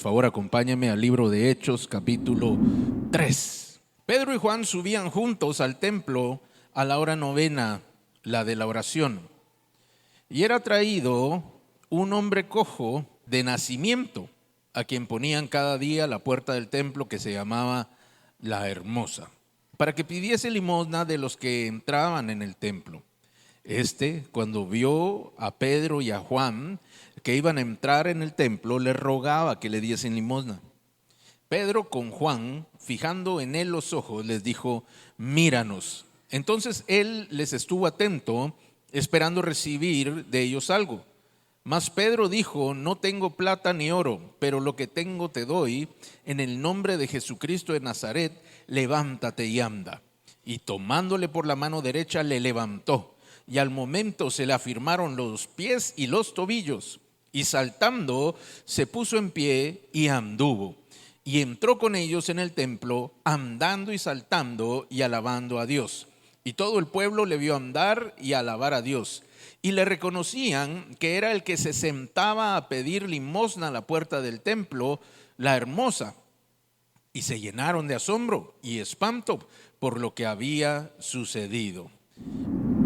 por favor acompáñame al libro de Hechos, capítulo 3. Pedro y Juan subían juntos al templo a la hora novena, la de la oración. Y era traído un hombre cojo de nacimiento, a quien ponían cada día a la puerta del templo, que se llamaba La Hermosa, para que pidiese limosna de los que entraban en el templo. Cuando vio a Pedro y a Juan que iban a entrar en el templo, le rogaba que le diesen limosna. Pedro con Juan, fijando en él los ojos, les dijo: míranos. Entonces él les estuvo atento, esperando recibir de ellos algo. Mas Pedro dijo: no tengo plata ni oro, pero lo que tengo te doy. En el nombre de Jesucristo de Nazaret, levántate y anda. Y tomándole por la mano derecha, le levantó. Y al momento se le afirmaron los pies y los tobillos. Y saltando, se puso en pie y anduvo. Y entró con ellos en el templo, andando y saltando y alabando a Dios. Y todo el pueblo le vio andar y alabar a Dios. Y le reconocían que era el que se sentaba a pedir limosna a la puerta del templo, La Hermosa. Y se llenaron de asombro y espanto por lo que había sucedido.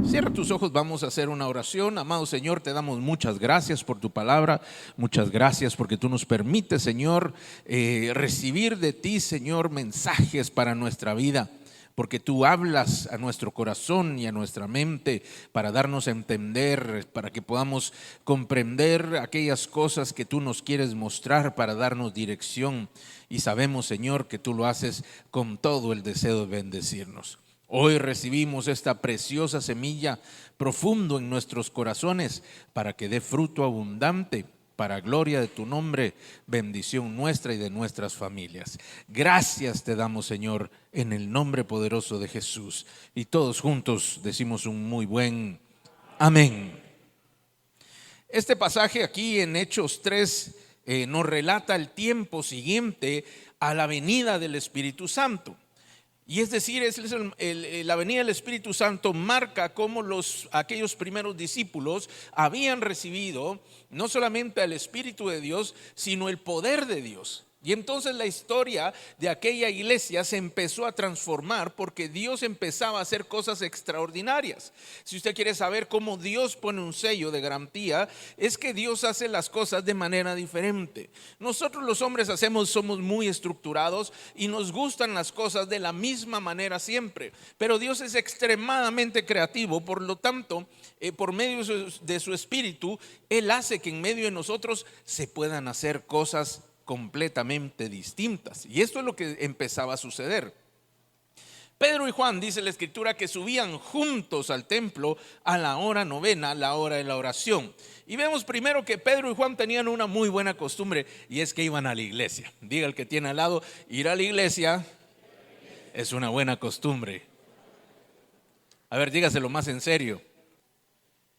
Cierra tus ojos, vamos a hacer una oración. Amado Señor, te damos muchas gracias por tu palabra, muchas gracias porque tú nos permites, Señor, recibir de ti, Señor, mensajes para nuestra vida, porque tú hablas a nuestro corazón y a nuestra mente para darnos a entender, para que podamos comprender aquellas cosas que tú nos quieres mostrar, para darnos dirección. Y sabemos, Señor, que tú lo haces con todo el deseo de bendecirnos. Hoy recibimos esta preciosa semilla profundo en nuestros corazones para que dé fruto abundante, para gloria de tu nombre, bendición nuestra y de nuestras familias. Gracias te damos, Señor, en el nombre poderoso de Jesús. Y todos juntos decimos un muy buen amén. Este pasaje aquí en Hechos 3 nos relata el tiempo siguiente a la venida del Espíritu Santo. Y es decir, la venida del Espíritu Santo marca cómo aquellos primeros discípulos habían recibido no solamente al Espíritu de Dios, sino el poder de Dios. Y entonces la historia de aquella iglesia se empezó a transformar porque Dios empezaba a hacer cosas extraordinarias. Si usted quiere saber cómo Dios pone un sello de garantía, es que Dios hace las cosas de manera diferente. Nosotros los hombres somos muy estructurados y nos gustan las cosas de la misma manera siempre. Pero Dios es extremadamente creativo, por lo tanto, por medio de su Espíritu, Él hace que en medio de nosotros se puedan hacer cosas completamente distintas. Y esto es lo que empezaba a suceder. Pedro y Juan, dice la escritura, que subían juntos al templo a la hora novena, la hora de la oración. Y vemos primero que Pedro y Juan tenían una muy buena costumbre, y es que iban a la iglesia. Diga el que tiene al lado: ir a la iglesia es una buena costumbre. A ver, dígaselo más en serio.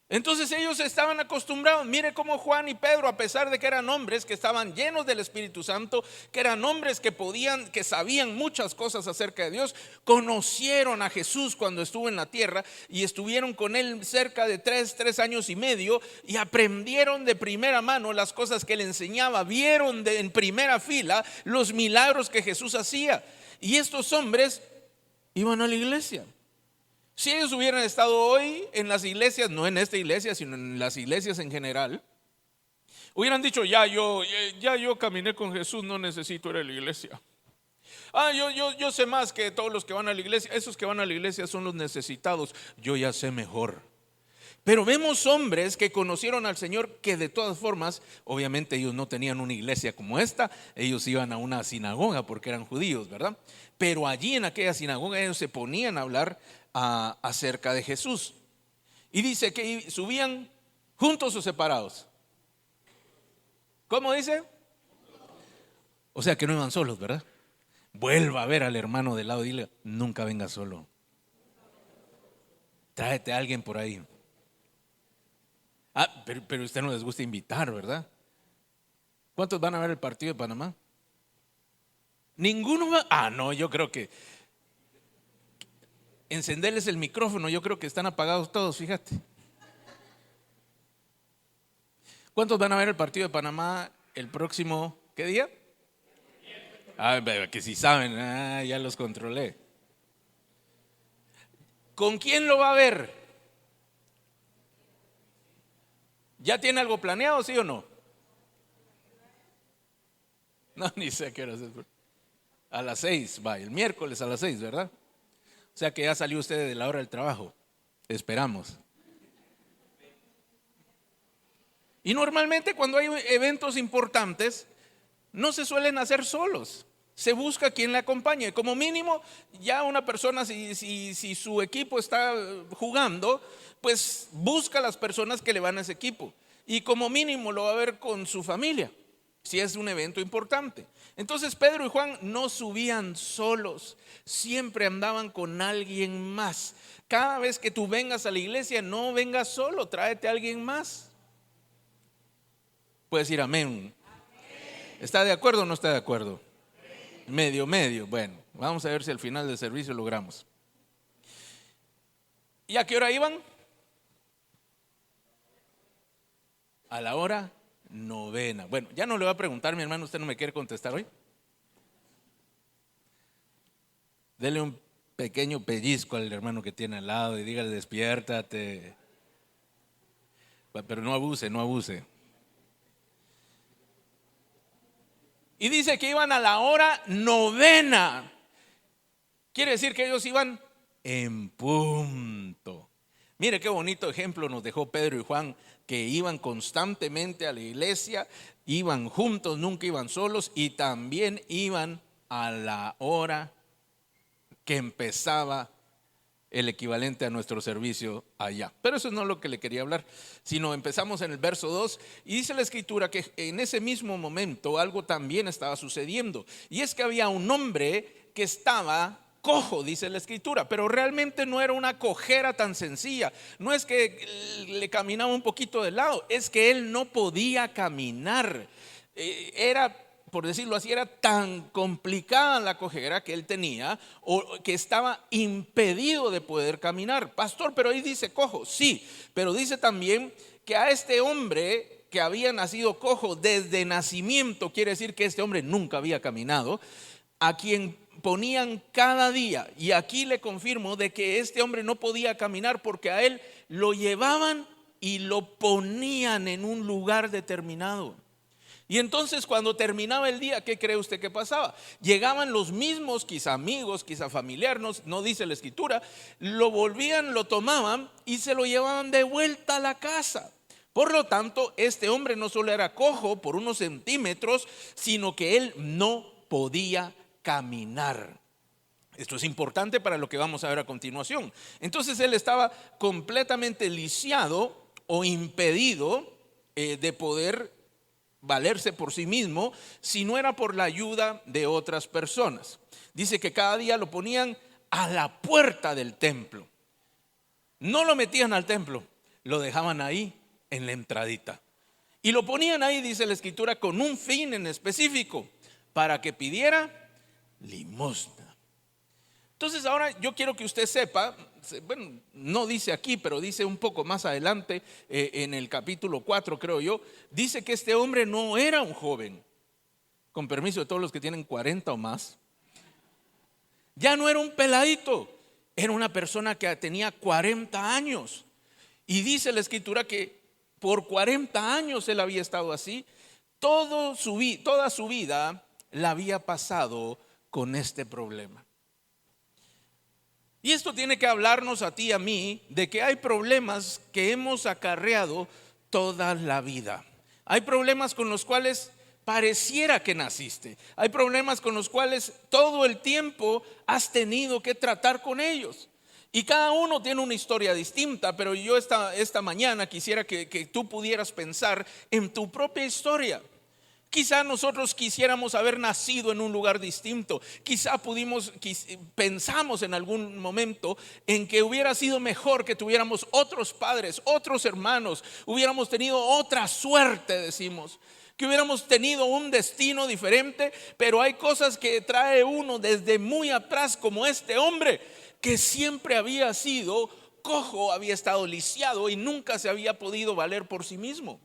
Entonces ellos estaban acostumbrados. Mire cómo Juan y Pedro, a pesar de que eran hombres que estaban llenos del Espíritu Santo, que eran hombres que sabían muchas cosas acerca de Dios, conocieron a Jesús cuando estuvo en la tierra y estuvieron con él cerca de 3 años y medio, y aprendieron de primera mano las cosas que él enseñaba, vieron en primera fila los milagros que Jesús hacía. Y estos hombres iban a la iglesia. Si ellos hubieran estado hoy en las iglesias, no en esta iglesia, sino en las iglesias en general, hubieran dicho: ya yo caminé con Jesús, no necesito ir a la iglesia. Yo sé más que todos los que van a la iglesia. Esos que van a la iglesia son los necesitados, yo ya sé mejor. Pero vemos hombres que conocieron al Señor, que de todas formas, obviamente ellos no tenían una iglesia como esta, ellos iban a una sinagoga porque eran judíos, ¿verdad? Pero allí en aquella sinagoga ellos se ponían a hablar acerca de Jesús. Y dice que subían juntos o separados. ¿Cómo dice? O sea que no iban solos, ¿verdad? Vuelva a ver al hermano del lado y dile: nunca venga solo. Tráete a alguien por ahí. Pero a usted no les gusta invitar, ¿verdad? ¿Cuántos van a ver el partido de Panamá? ¿Ninguno va? No, yo creo que encenderles el micrófono, yo creo que están apagados todos, fíjate. ¿Cuántos van a ver el partido de Panamá el próximo, qué día? Que si saben, ya los controlé. ¿Con quién lo va a ver? ¿Ya tiene algo planeado, sí o no? No, ni sé qué hora es. A las 6, va, el miércoles a las 6, ¿verdad? O sea que ya salió usted de la hora del trabajo. Esperamos. Y normalmente cuando hay eventos importantes, no se suelen hacer solos. Se busca quien le acompañe. Como mínimo, ya una persona, si su equipo está jugando, pues busca a las personas que le van a ese equipo. Y como mínimo lo va a ver con su familia, si es un evento importante. Entonces Pedro y Juan no subían solos, siempre andaban con alguien más. Cada vez que tú vengas a la iglesia, no vengas solo, tráete a alguien más. Puedes decir amén. ¿Está de acuerdo o no está de acuerdo? Medio. Bueno, vamos a ver si al final del servicio logramos. ¿Y a qué hora iban? A la hora 9. Bueno, ya no le voy a preguntar, mi hermano, usted no me quiere contestar hoy. Dele un pequeño pellizco al hermano que tiene al lado y dígale, despiértate. Pero no abuse. Y dice que iban a la hora 9. Quiere decir que ellos iban en punto. Mire qué bonito ejemplo nos dejó Pedro y Juan, que iban constantemente a la iglesia, iban juntos, nunca iban solos, y también iban a la hora que empezaba el equivalente a nuestro servicio allá. Pero eso no es lo que le quería hablar, sino empezamos en el verso 2 y dice la escritura que en ese mismo momento algo también estaba sucediendo, y es que había un hombre que estaba cojo, dice la escritura, pero realmente no era una cojera tan sencilla. No es que le caminaba un poquito de lado, es que él no podía caminar. Era, por decirlo así, era tan complicada la cojera que él tenía, o que estaba impedido de poder caminar. Pastor, pero ahí dice cojo, sí, pero dice también que a este hombre que había nacido cojo desde nacimiento, quiere decir que este hombre nunca había caminado, a quien ponían cada día, y aquí le confirmo de que este hombre no podía caminar porque a él lo llevaban y lo ponían en un lugar determinado. Y entonces cuando terminaba el día, ¿qué cree usted que pasaba? Llegaban los mismos, quizá amigos, quizá familiares, no dice la escritura, lo volvían, lo tomaban y se lo llevaban de vuelta a la casa. Por lo tanto, este hombre no solo era cojo por unos centímetros, sino que él no podía caminar. Esto es importante para lo que vamos a ver a continuación. Entonces él estaba completamente lisiado o impedido de poder valerse por sí mismo si no era por la ayuda de otras personas. Dice que cada día lo ponían a la puerta del templo. No lo metían al templo, lo dejaban ahí en la entradita. Y lo ponían ahí, dice la escritura, con un fin en específico, para que pidiera limosna. Entonces ahora yo quiero que usted sepa, bueno, no dice aquí, pero dice un poco más adelante, en el capítulo 4 creo yo, dice que este hombre no era un joven, con permiso de todos los que tienen 40 o más, ya no era un peladito, era una persona que tenía 40 años. Y dice la escritura que por 40 años él había estado así, toda su vida la había pasado con este problema. Y esto tiene que hablarnos a ti y a mí de que hay problemas que hemos acarreado toda la vida. Hay problemas con los cuales pareciera que naciste. Hay problemas con los cuales todo el tiempo has tenido que tratar con ellos. Y cada uno tiene una historia distinta, pero yo esta mañana quisiera que tú pudieras pensar en tu propia historia. Quizá nosotros quisiéramos haber nacido en un lugar distinto. Quizá pensamos en algún momento en que hubiera sido mejor que tuviéramos otros padres, otros hermanos, hubiéramos tenido otra suerte, decimos, que hubiéramos tenido un destino diferente. Pero hay cosas que trae uno desde muy atrás, como este hombre que siempre había sido cojo, había estado lisiado y nunca se había podido valer por sí mismo.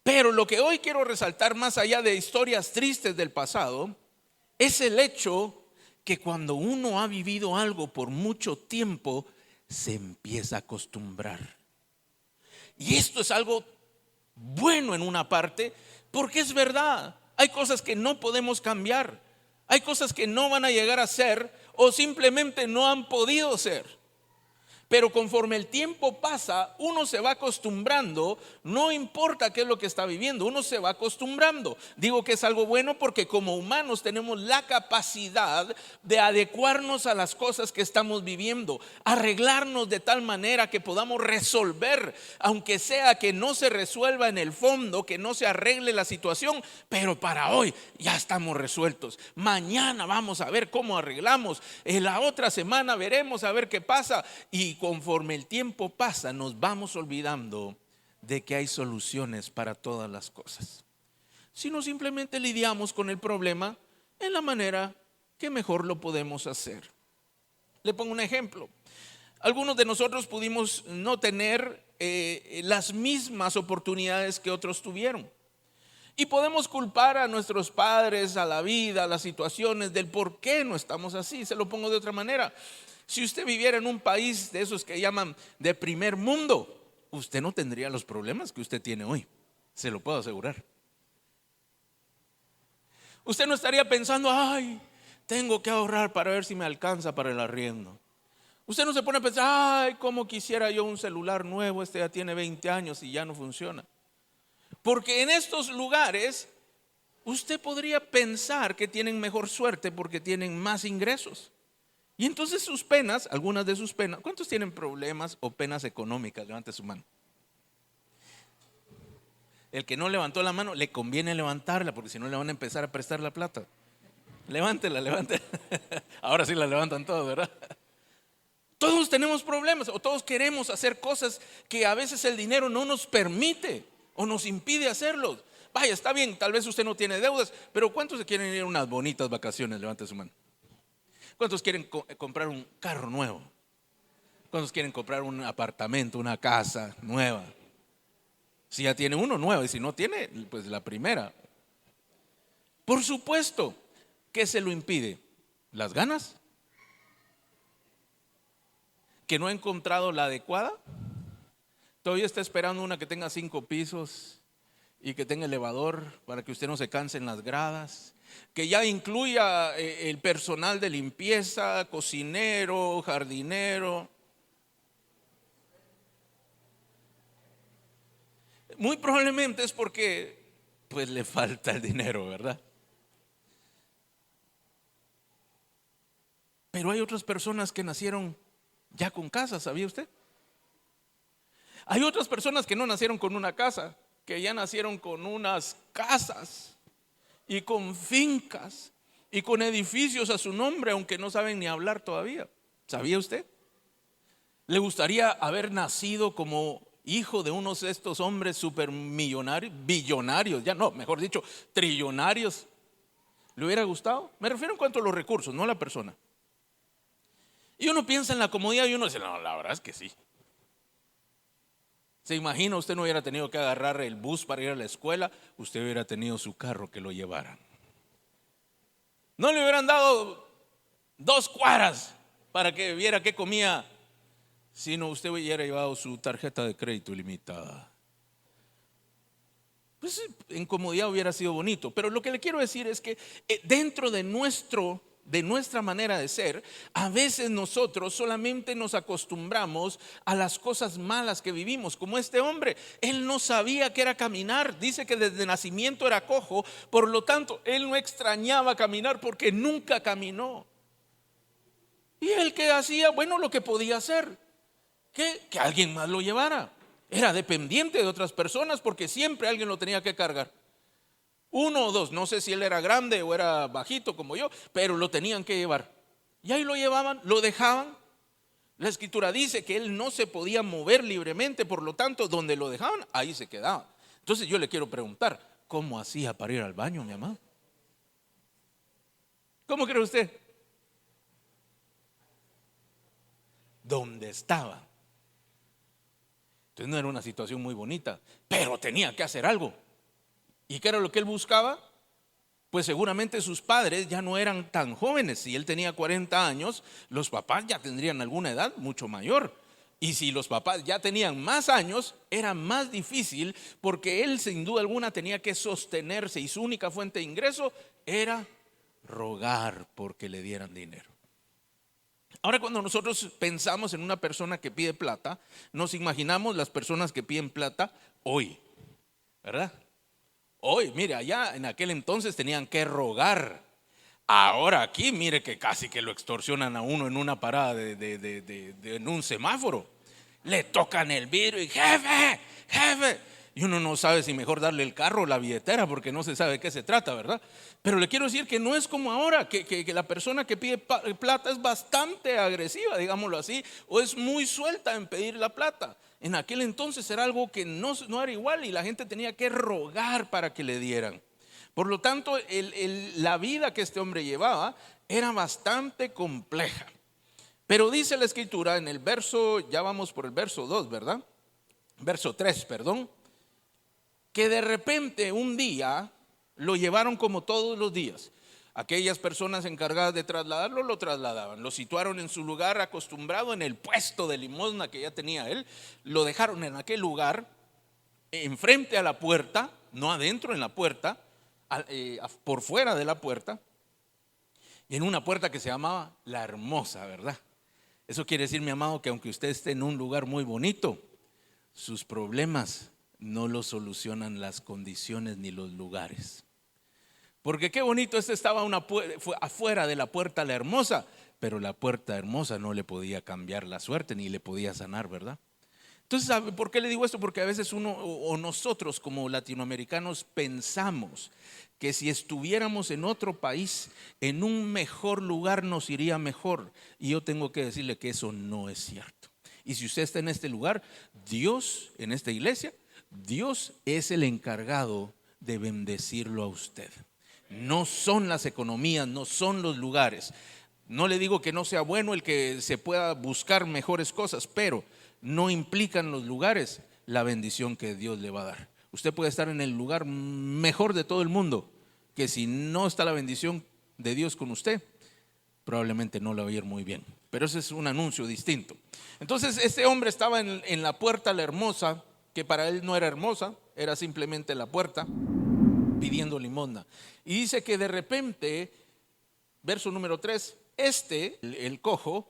Pero lo que hoy quiero resaltar, más allá de historias tristes del pasado, es el hecho que cuando uno ha vivido algo por mucho tiempo, se empieza a acostumbrar. Y esto es algo bueno en una parte, porque es verdad, hay cosas que no podemos cambiar, hay cosas que no van a llegar a ser o simplemente no han podido ser. Pero conforme el tiempo pasa, uno se va acostumbrando, no importa qué es lo que está viviendo, uno se va acostumbrando. Digo que es algo bueno porque como humanos tenemos la capacidad de adecuarnos a las cosas que estamos viviendo, arreglarnos de tal manera que podamos resolver, aunque sea que no se resuelva en el fondo, que no se arregle la situación, pero para hoy ya estamos resueltos. Mañana vamos a ver cómo arreglamos, en la otra semana veremos a ver qué pasa. Y conforme el tiempo pasa, nos vamos olvidando de que hay soluciones para todas las cosas, sino simplemente lidiamos con el problema en la manera que mejor lo podemos hacer. Le pongo un ejemplo. Algunos de nosotros pudimos no tener las mismas oportunidades que otros tuvieron. Y podemos culpar a nuestros padres, a la vida, a las situaciones del por qué no estamos así. Se lo pongo de otra manera. Si usted viviera en un país de esos que llaman de primer mundo, usted no tendría los problemas que usted tiene hoy. Se lo puedo asegurar. Usted no estaría pensando, ay, tengo que ahorrar para ver si me alcanza para el arriendo. Usted no se pone a pensar, ay, cómo quisiera yo un celular nuevo, este ya tiene 20 años y ya no funciona. Porque en estos lugares usted podría pensar que tienen mejor suerte porque tienen más ingresos. Y entonces sus penas, algunas de sus penas, ¿cuántos tienen problemas o penas económicas? Levante su mano. El que no levantó la mano, le conviene levantarla porque si no le van a empezar a prestar la plata. Levántela, levántela. Ahora sí la levantan todos, ¿verdad? Todos tenemos problemas o todos queremos hacer cosas que a veces el dinero no nos permite o nos impide hacerlo. Vaya, está bien, tal vez usted no tiene deudas, pero ¿cuántos se quieren ir a unas bonitas vacaciones? Levante su mano. ¿Cuántos quieren comprar un carro nuevo? ¿Cuántos quieren comprar un apartamento, una casa nueva? Si ya tiene uno nuevo y si no tiene, pues la primera. Por supuesto, ¿qué se lo impide? ¿Las ganas? ¿Que no ha encontrado la adecuada? Todavía está esperando una que tenga 5 pisos y que tenga elevador para que usted no se canse en las gradas, que ya incluya el personal de limpieza, cocinero, jardinero. Muy probablemente es porque pues le falta el dinero, ¿verdad? Pero hay otras personas que nacieron ya con casa, ¿sabía usted? Hay otras personas que no nacieron con una casa, que ya nacieron con unas casas y con fincas y con edificios a su nombre, aunque no saben ni hablar todavía. ¿Sabía usted? ¿Le gustaría haber nacido como hijo de unos de estos hombres supermillonarios, billonarios, ya no, mejor dicho, trillonarios? ¿Le hubiera gustado? Me refiero en cuanto a los recursos, no a la persona. Y uno piensa en la comodidad y uno dice, no, la verdad es que sí. ¿Se imagina? Usted no hubiera tenido que agarrar el bus para ir a la escuela, usted hubiera tenido su carro que lo llevara. No le hubieran dado 2 cuadras para que viera qué comía, sino usted hubiera llevado su tarjeta de crédito ilimitada. Pues en comodidad hubiera sido bonito. Pero lo que le quiero decir es que dentro de nuestra manera de ser, a veces nosotros solamente nos acostumbramos a las cosas malas que vivimos, como este hombre. Él no sabía qué era caminar, dice que desde nacimiento era cojo, por lo tanto él no extrañaba caminar porque nunca caminó. Y él que hacía, bueno, lo que podía hacer, que alguien más lo llevara. Era dependiente de otras personas porque siempre alguien lo tenía que cargar. 1 o 2, no sé si él era grande o era bajito como yo, pero lo tenían que llevar. Y ahí lo llevaban, lo dejaban. La escritura dice que él no se podía mover libremente, por lo tanto, donde lo dejaban, ahí se quedaba. Entonces yo le quiero preguntar, ¿cómo hacía para ir al baño, mi amado? ¿Cómo cree usted? ¿Dónde estaba? Entonces no era una situación muy bonita, pero tenía que hacer algo. ¿Y qué era lo que él buscaba? Pues seguramente sus padres ya no eran tan jóvenes. Si él tenía 40 años, los papás ya tendrían alguna edad mucho mayor. Y si los papás ya tenían más años, era más difícil porque él sin duda alguna tenía que sostenerse y su única fuente de ingreso era rogar porque le dieran dinero. Ahora, cuando nosotros pensamos en una persona que pide plata, nos imaginamos las personas que piden plata hoy, ¿verdad? Hoy, mire, allá en aquel entonces tenían que rogar. Ahora aquí, mire que casi que lo extorsionan a uno en una parada en un semáforo. Le tocan el vidrio y jefe, jefe. Y uno no sabe si mejor darle el carro o la billetera porque no se sabe de qué se trata, ¿verdad? Pero le quiero decir que no es como ahora, que la persona que pide plata es bastante agresiva, digámoslo así, o es muy suelta en pedir la plata. En aquel entonces era algo que no era igual y la gente tenía que rogar para que le dieran. Por lo tanto, la vida que este hombre llevaba era bastante compleja. Pero dice la escritura en el verso, ya vamos por el verso 2, ¿verdad? Verso 3, perdón. Que de repente un día lo llevaron como todos los días. Aquellas personas encargadas de trasladarlo lo trasladaban, lo situaron en su lugar acostumbrado en el puesto de limosna que ya tenía él, lo dejaron en aquel lugar, enfrente a la puerta, no adentro en la puerta, por fuera de la puerta, y en una puerta que se llamaba La Hermosa, ¿verdad? Eso quiere decir, mi amado, que aunque usted esté en un lugar muy bonito, sus problemas no los solucionan las condiciones ni los lugares. Porque qué bonito, estaba afuera de la puerta La Hermosa, pero la puerta hermosa no le podía cambiar la suerte ni le podía sanar, ¿verdad? Entonces, ¿sabe por qué le digo esto? Porque a veces uno o nosotros como latinoamericanos pensamos que si estuviéramos en otro país, en un mejor lugar nos iría mejor. Y yo tengo que decirle que eso no es cierto. Y si usted está en este lugar, Dios, en esta iglesia, Dios es el encargado de bendecirlo a usted. No son las economías, no son los lugares. No le digo que no sea bueno el que se pueda buscar mejores cosas, pero no implican los lugares la bendición que Dios le va a dar. Usted puede estar en el lugar mejor de todo el mundo, que si no está la bendición de Dios con usted, probablemente no le va a ir muy bien. Pero ese es un anuncio distinto. Entonces este hombre estaba en la puerta La Hermosa, que para él no era hermosa, era simplemente la puerta, pidiendo limosna. Y dice que de repente, verso número 3, el cojo,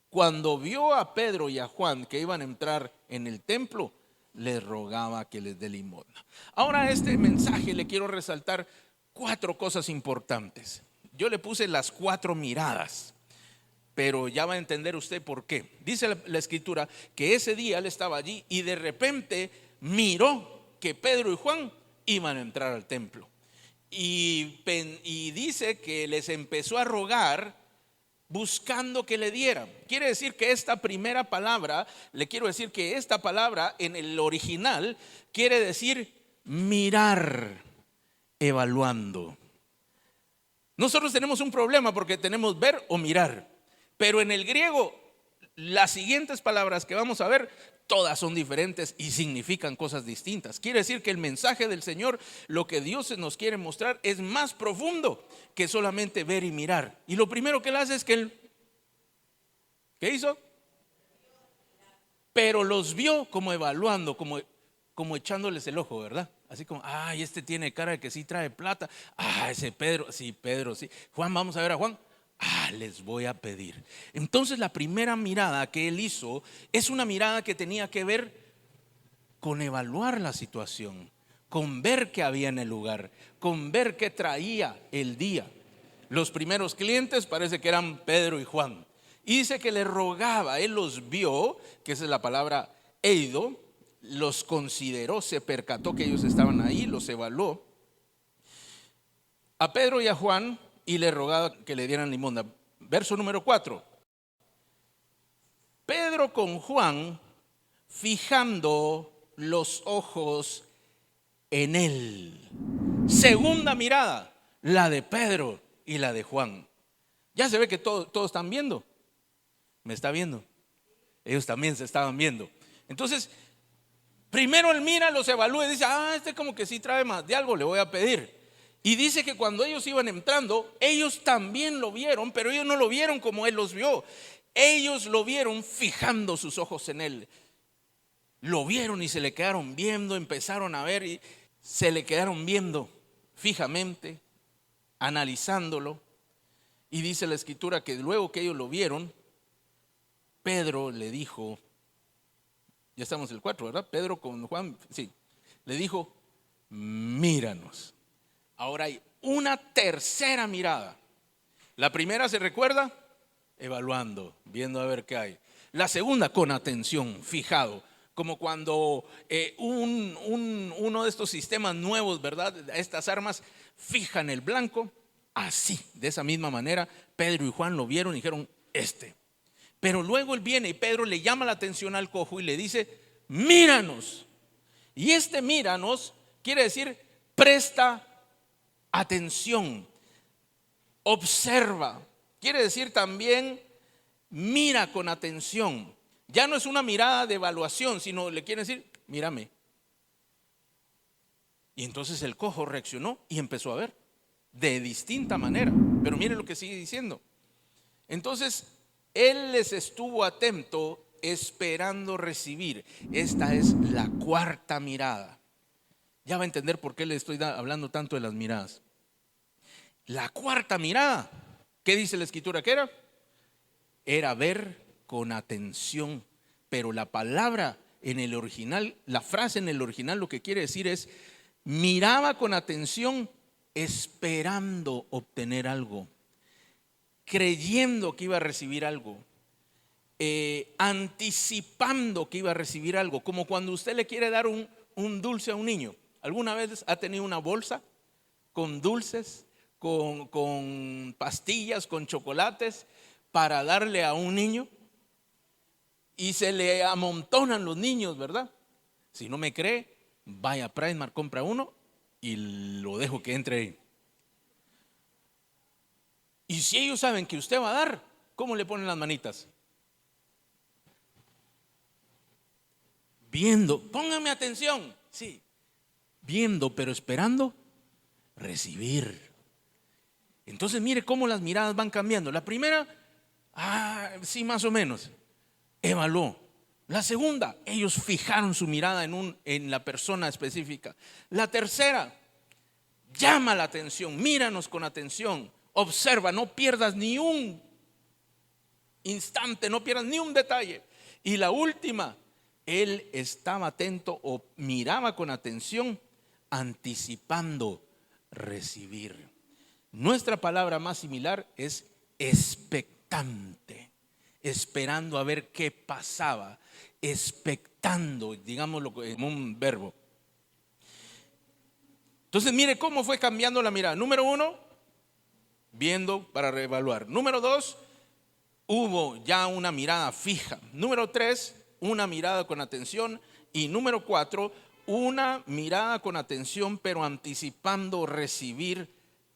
cuando vio a Pedro y a Juan que iban a entrar en el templo, les rogaba que les dé limosna. Ahora, este mensaje le quiero resaltar 4 cosas importantes. Yo le puse las 4 miradas, pero ya va a entender usted por qué. Dice la escritura que ese día él estaba allí y de repente miró que Pedro y Juan iban a entrar al templo. Y dice que les empezó a rogar buscando que le dieran. Quiere decir que esta primera palabra, le quiero decir que esta palabra en el original quiere decir mirar, evaluando. Nosotros tenemos un problema porque tenemos ver o mirar, pero en el griego las siguientes palabras que vamos a ver todas son diferentes y significan cosas distintas. Quiere decir que el mensaje del Señor, lo que Dios nos quiere mostrar, es más profundo que solamente ver y mirar. Y lo primero que él hace es que él, ¿qué hizo? Pero los vio como evaluando, como echándoles el ojo, ¿verdad? Así como, ay, este tiene cara de que sí trae plata. Ah, ese Pedro, sí. Juan, vamos a ver a Juan. Les voy a pedir. Entonces la primera mirada que él hizo es una mirada que tenía que ver con evaluar la situación, con ver qué había en el lugar, con ver qué traía el día. Los primeros clientes parece que eran Pedro y Juan. Y dice que le rogaba, él los vio, que esa es la palabra eido, los consideró, se percató que ellos estaban ahí, los evaluó. A Pedro y a Juan, y le rogaba que le dieran limosna. Verso número 4. Pedro con Juan, fijando los ojos en él. Segunda mirada, la de Pedro y la de Juan. Ya se ve que todos están viendo. ¿Me está viendo? Ellos también se estaban viendo. Entonces, Primero él mira, los evalúa y dice, este como que sí trae más de algo, le voy a pedir. Y dice que cuando ellos iban entrando, ellos también lo vieron, pero ellos no lo vieron como él los vio. Ellos lo vieron fijando sus ojos en él. Lo vieron y se le quedaron viendo, empezaron a ver y se le quedaron viendo fijamente, analizándolo. Y dice la escritura que luego que ellos lo vieron, Pedro le dijo, ya estamos en el 4, ¿verdad? Pedro con Juan, sí, le dijo, míranos. Ahora hay una tercera mirada. La primera, ¿se recuerda? Evaluando, viendo a ver qué hay. La segunda, con atención, fijado. Como cuando uno de estos sistemas nuevos, ¿verdad? Estas armas fijan el blanco. Así, de esa misma manera, Pedro y Juan lo vieron y dijeron, Pero luego él viene y Pedro le llama la atención al cojo y le dice, míranos. Y míranos quiere decir, presta atención, observa. Quiere decir también, mira con atención. Ya no es una mirada de evaluación, sino le quiere decir, mírame. Y entonces el cojo reaccionó y empezó a ver de distinta manera. Pero mire lo que sigue diciendo. Entonces él les estuvo atento, esperando recibir. Esta es la cuarta mirada. Ya va a entender por qué le estoy hablando tanto de las miradas. La cuarta mirada, ¿qué dice la escritura que era? Era ver con atención. Pero la palabra en el original, la frase en el original lo que quiere decir es, miraba con atención esperando obtener algo, creyendo que iba a recibir algo, anticipando que iba a recibir algo, como cuando usted le quiere dar un dulce a un niño. ¿Alguna vez ha tenido una bolsa con dulces, con pastillas, con chocolates para darle a un niño? Y se le amontonan los niños, ¿verdad? Si no me cree, vaya a Primark, compra uno y lo dejo que entre ahí. Y si ellos saben que usted va a dar, ¿cómo le ponen las manitas? Viendo, pónganme atención, sí, viendo, pero esperando recibir. Entonces mire cómo las miradas van cambiando. La primera, sí, más o menos, evaluó. La segunda, ellos fijaron su mirada en la persona específica. La tercera, llama la atención, míranos con atención, observa, no pierdas ni un instante, no pierdas ni un detalle. Y la última, él estaba atento o miraba con atención, anticipando recibir. Nuestra palabra más similar es expectante, esperando a ver qué pasaba, expectando, digámoslo como un verbo. Entonces mire cómo fue cambiando la mirada. Número 1, viendo para reevaluar. Número 2, hubo ya una mirada fija. Número 3, una mirada con atención. Y número 4, una mirada con atención pero anticipando recibir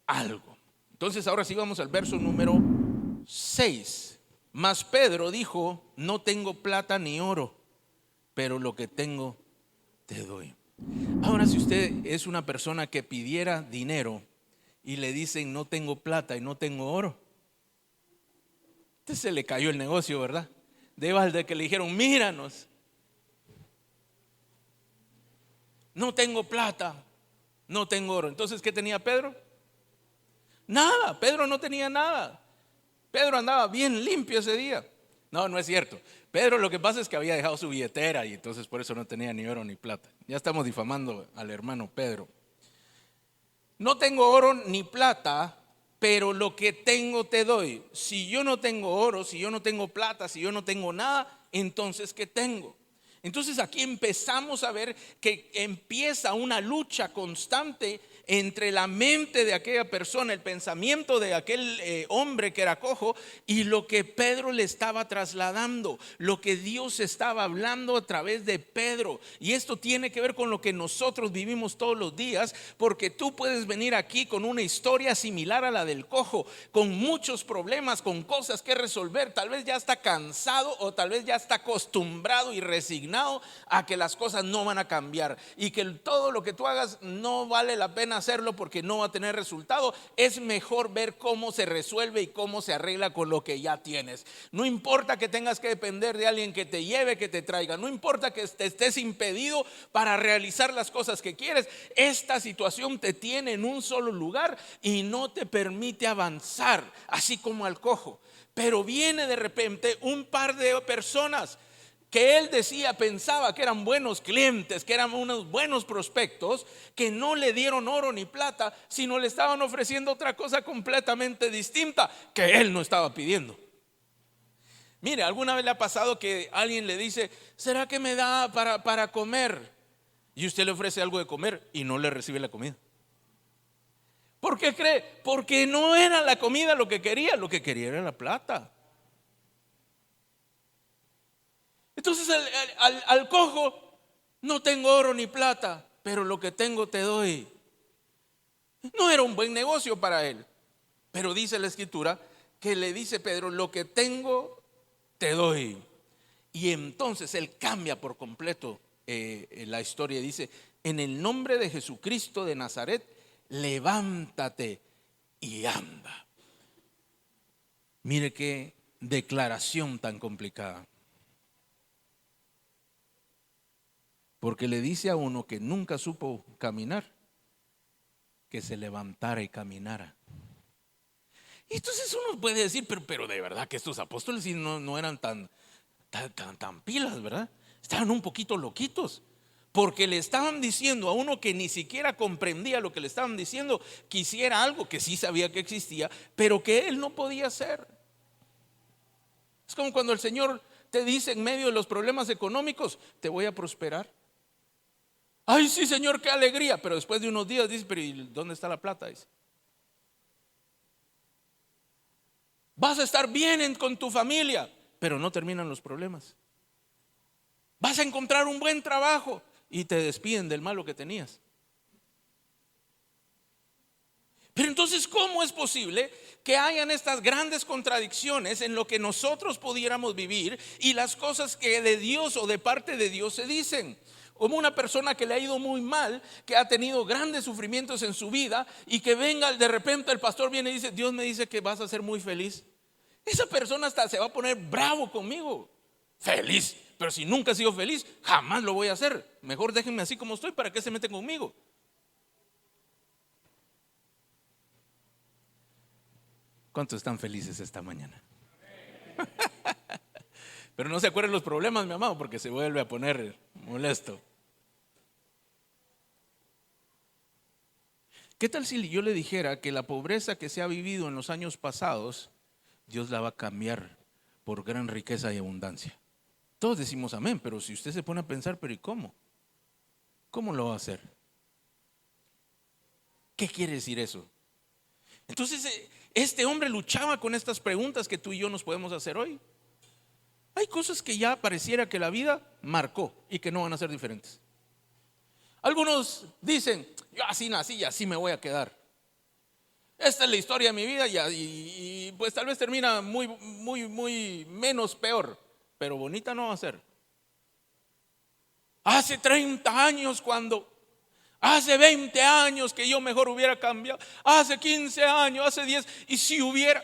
algo. Entonces ahora sí vamos al verso número 6. Mas Pedro dijo, no tengo plata ni oro, pero lo que tengo te doy. Ahora, si usted es una persona que pidiera dinero y le dicen no tengo plata y no tengo oro, usted se le cayó el negocio, ¿verdad? De balde que le dijeron, míranos, no tengo plata, no tengo oro. Entonces, ¿qué tenía Pedro? Nada, Pedro no tenía nada. Pedro andaba bien limpio ese día. No, no es cierto. Pedro lo que pasa es que había dejado su billetera y entonces por eso no tenía ni oro ni plata. Ya estamos difamando al hermano Pedro. No tengo oro ni plata, pero lo que tengo te doy. Si yo no tengo oro, si yo no tengo plata, si yo no tengo nada, entonces ¿qué tengo? Entonces aquí empezamos a ver que empieza una lucha constante entre la mente de aquella persona, el pensamiento de aquel hombre que era cojo, y lo que Pedro le estaba trasladando, lo que Dios estaba hablando a través de Pedro. Y esto tiene que ver con lo que nosotros vivimos todos los días, porque tú puedes venir aquí con una historia similar a la del cojo, con muchos problemas, con cosas que resolver. Tal vez ya está cansado o tal vez ya está acostumbrado y resignado a que las cosas no van a cambiar y que todo lo que tú hagas no vale la pena hacerlo porque no va a tener resultado. Es mejor ver cómo se resuelve y cómo se arregla con lo que ya tienes. No importa que tengas que depender de alguien que te lleve, que te traiga, no importa que te estés impedido para realizar las cosas que quieres. Esta situación te tiene en un solo lugar y no te permite avanzar, así como al cojo. Pero viene de repente un par de personas que él decía, pensaba que eran buenos clientes, que eran unos buenos prospectos, que no le dieron oro ni plata, sino le estaban ofreciendo otra cosa completamente distinta que él no estaba pidiendo. Mire, ¿alguna vez le ha pasado que alguien le dice, ¿será que me da para comer? Y usted le ofrece algo de comer y no le recibe la comida. ¿Por qué cree? Porque no era la comida lo que quería era la plata. Entonces al cojo, no tengo oro ni plata, pero lo que tengo te doy. No era un buen negocio para él, pero dice la escritura que le dice Pedro, lo que tengo te doy. Y entonces él cambia por completo la historia. Dice, en el nombre de Jesucristo de Nazaret, levántate y anda. Mire qué declaración tan complicada. Porque le dice a uno que nunca supo caminar, que se levantara y caminara. Y entonces uno puede decir, pero de verdad que estos apóstoles no eran tan pilas, ¿verdad? Estaban un poquito loquitos. Porque le estaban diciendo a uno que ni siquiera comprendía lo que le estaban diciendo, que hiciera algo que sí sabía que existía, pero que él no podía hacer. Es como cuando el Señor te dice en medio de los problemas económicos, te voy a prosperar. Ay, sí, Señor, qué alegría. Pero después de unos días dice, pero ¿y dónde está la plata? Dice, vas a estar bien con tu familia, pero no terminan los problemas. Vas a encontrar un buen trabajo y te despiden del malo que tenías. Pero entonces, ¿cómo es posible que hayan estas grandes contradicciones en lo que nosotros pudiéramos vivir y las cosas que de Dios o de parte de Dios se dicen? Como una persona que le ha ido muy mal, que ha tenido grandes sufrimientos en su vida y que venga de repente el pastor viene y dice, Dios me dice que vas a ser muy feliz. Esa persona hasta se va a poner bravo conmigo. Feliz, pero si nunca he sido feliz, jamás lo voy a hacer. Mejor déjenme así como estoy, ¿para qué se meten conmigo? ¿Cuántos están felices esta mañana? Pero no se acuerden los problemas, mi amado, porque se vuelve a poner molesto. ¿Qué tal si yo le dijera que la pobreza que se ha vivido en los años pasados, Dios la va a cambiar por gran riqueza y abundancia? Todos decimos amén, pero si usted se pone a pensar, pero ¿y cómo? ¿Cómo lo va a hacer? ¿Qué quiere decir eso? Entonces, este hombre luchaba con estas preguntas que tú y yo nos podemos hacer hoy. Hay cosas que ya pareciera que la vida marcó y que no van a ser diferentes. Algunos dicen, yo así nací y así me voy a quedar. Esta es la historia de mi vida y pues tal vez termina muy menos peor, pero bonita no va a ser. Hace 30 años hace 20 años que yo mejor hubiera cambiado, hace 15 años, hace 10, y si hubiera.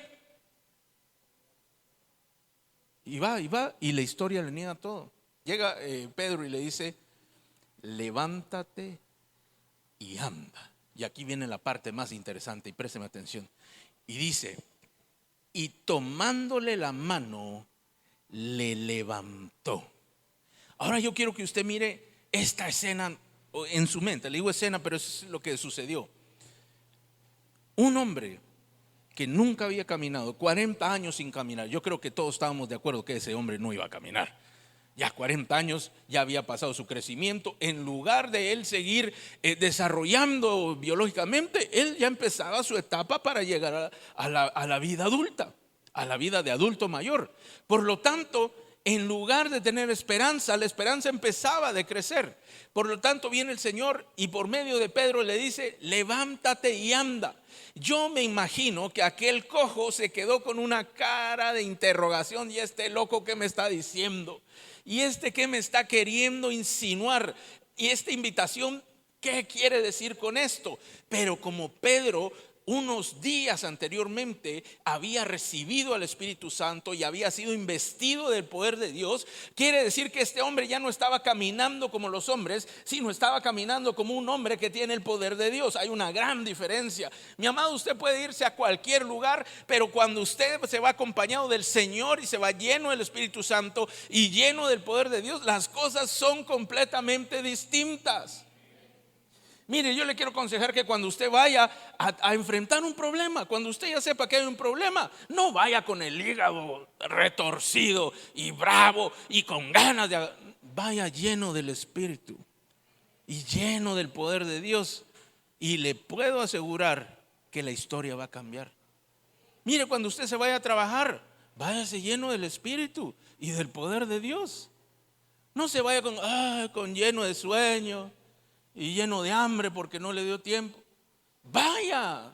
Y va, y la historia le niega todo. Llega Pedro y le dice, levántate y anda. Y aquí viene la parte más interesante y présteme atención. Y dice, y tomándole la mano, le levantó. Ahora yo quiero que usted mire esta escena en su mente. Le digo escena, pero eso es lo que sucedió. Un hombre que nunca había caminado, 40 años sin caminar. Yo creo que todos estábamos de acuerdo que ese hombre no iba a caminar. Ya 40 años, ya había pasado su crecimiento. En lugar de él seguir desarrollando biológicamente, él ya empezaba su etapa para llegar a la vida adulta, a la vida de adulto mayor. Por lo tanto, en lugar de tener esperanza, la esperanza empezaba a decrecer. Por lo tanto, viene el Señor y por medio de Pedro le dice: levántate y anda. Yo me imagino que aquel cojo se quedó con una cara de interrogación. ¿Y este loco qué me está diciendo? ¿Y este qué me está queriendo insinuar? ¿Y esta invitación qué quiere decir con esto? Pero como Pedro unos días anteriormente había recibido al Espíritu Santo y había sido investido del poder de Dios, quiere decir que este hombre ya no estaba caminando como los hombres, sino estaba caminando como un hombre que tiene el poder de Dios. Hay una gran diferencia. Mi amado, usted puede irse a cualquier lugar, pero cuando usted se va acompañado del Señor y se va lleno del Espíritu Santo y lleno del poder de Dios, las cosas son completamente distintas. Mire, yo le quiero aconsejar que cuando usted vaya a enfrentar un problema, cuando usted ya sepa que hay un problema, no vaya con el hígado retorcido y bravo y con ganas de... Vaya lleno del Espíritu y lleno del poder de Dios, y le puedo asegurar que la historia va a cambiar. Mire, cuando usted se vaya a trabajar, váyase lleno del Espíritu y del poder de Dios. No se vaya con lleno de sueño y lleno de hambre porque no le dio tiempo. Vaya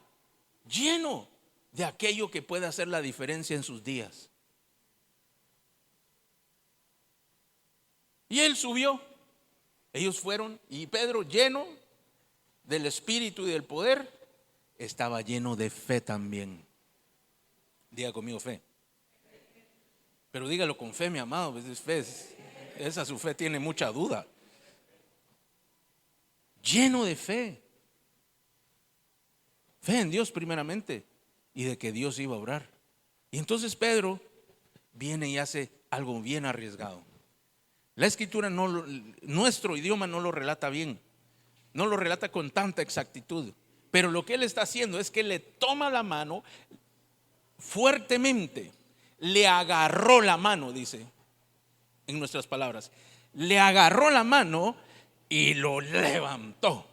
lleno de aquello que puede hacer la diferencia en sus días. Y él subió, ellos fueron, y Pedro, lleno del Espíritu y del poder, estaba lleno de fe también. Diga conmigo fe. Pero dígalo con fe, mi amado, es fe. Esa su fe tiene mucha duda. Lleno de fe. Fe en Dios primeramente, y de que Dios iba a obrar. Y entonces Pedro viene y hace algo bien arriesgado. La escritura nuestro idioma no lo relata bien, no lo relata con tanta exactitud, pero lo que él está haciendo es que le toma la mano fuertemente, le agarró la mano, dice en nuestras palabras, le agarró la mano y lo levantó.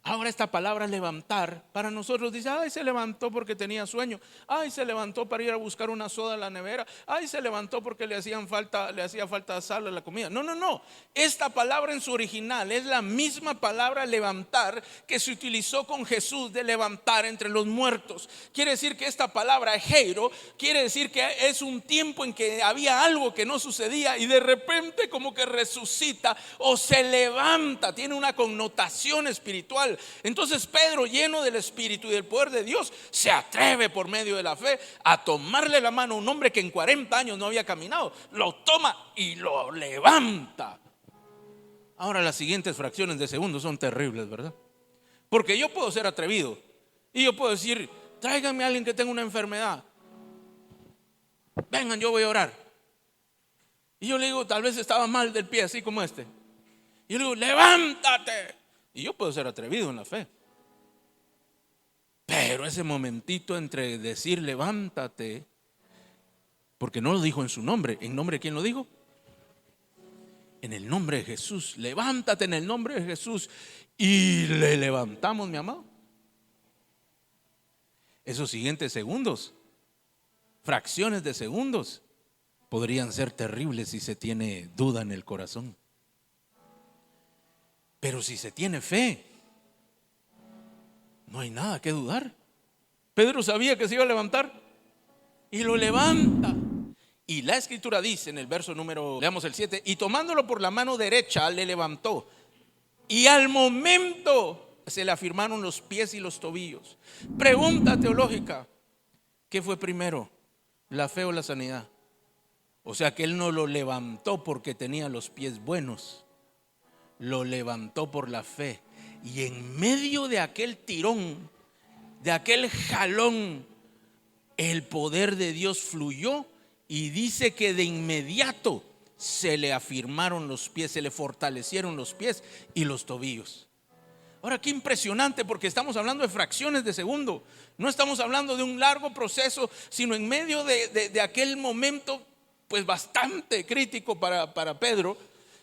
Ahora esta palabra levantar para nosotros dice: ay, se levantó porque tenía sueño, ay, se levantó para ir a buscar una soda a la nevera, ay, se levantó porque le hacía falta sal a la comida. No, esta palabra en su original es la misma palabra levantar que se utilizó con Jesús, de levantar entre los muertos. Quiere decir que esta palabra heiro quiere decir que es un tiempo en que había algo que no sucedía y de repente como que resucita o se levanta. Tiene una connotación espiritual. Entonces Pedro, lleno del Espíritu y del poder de Dios, se atreve por medio de la fe a tomarle la mano a un hombre que en 40 años no había caminado. Lo toma y lo levanta. Ahora las siguientes fracciones de segundo son terribles, ¿verdad? Porque yo puedo ser atrevido y yo puedo decir: tráiganme a alguien que tenga una enfermedad, vengan, yo voy a orar. Y yo le digo, tal vez estaba mal del pie, así como este, y yo le digo: levántate. Y yo puedo ser atrevido en la fe. Pero ese momentito entre decir levántate, porque no lo dijo en su nombre. ¿En nombre de quién lo dijo? En el nombre de Jesús. Levántate en el nombre de Jesús. Y le levantamos, mi amado. Esos siguientes segundos, fracciones de segundos, podrían ser terribles si se tiene duda en el corazón. Pero si se tiene fe, no hay nada que dudar. Pedro sabía que se iba a levantar y lo levanta. Y la escritura dice en el verso número, leamos el 7: y tomándolo por la mano derecha le levantó, y al momento se le afirmaron los pies y los tobillos. Pregunta teológica: ¿qué fue primero, la fe o la sanidad? O sea que él no lo levantó porque tenía los pies buenos, lo levantó por la fe. Y en medio de aquel tirón, de aquel jalón, el poder de Dios fluyó, y dice que de inmediato se le afirmaron los pies, se le fortalecieron los pies y los tobillos. Ahora, qué impresionante, porque estamos hablando de fracciones de segundo. No estamos hablando de un largo proceso, sino en medio de aquel momento pues bastante crítico para Pedro,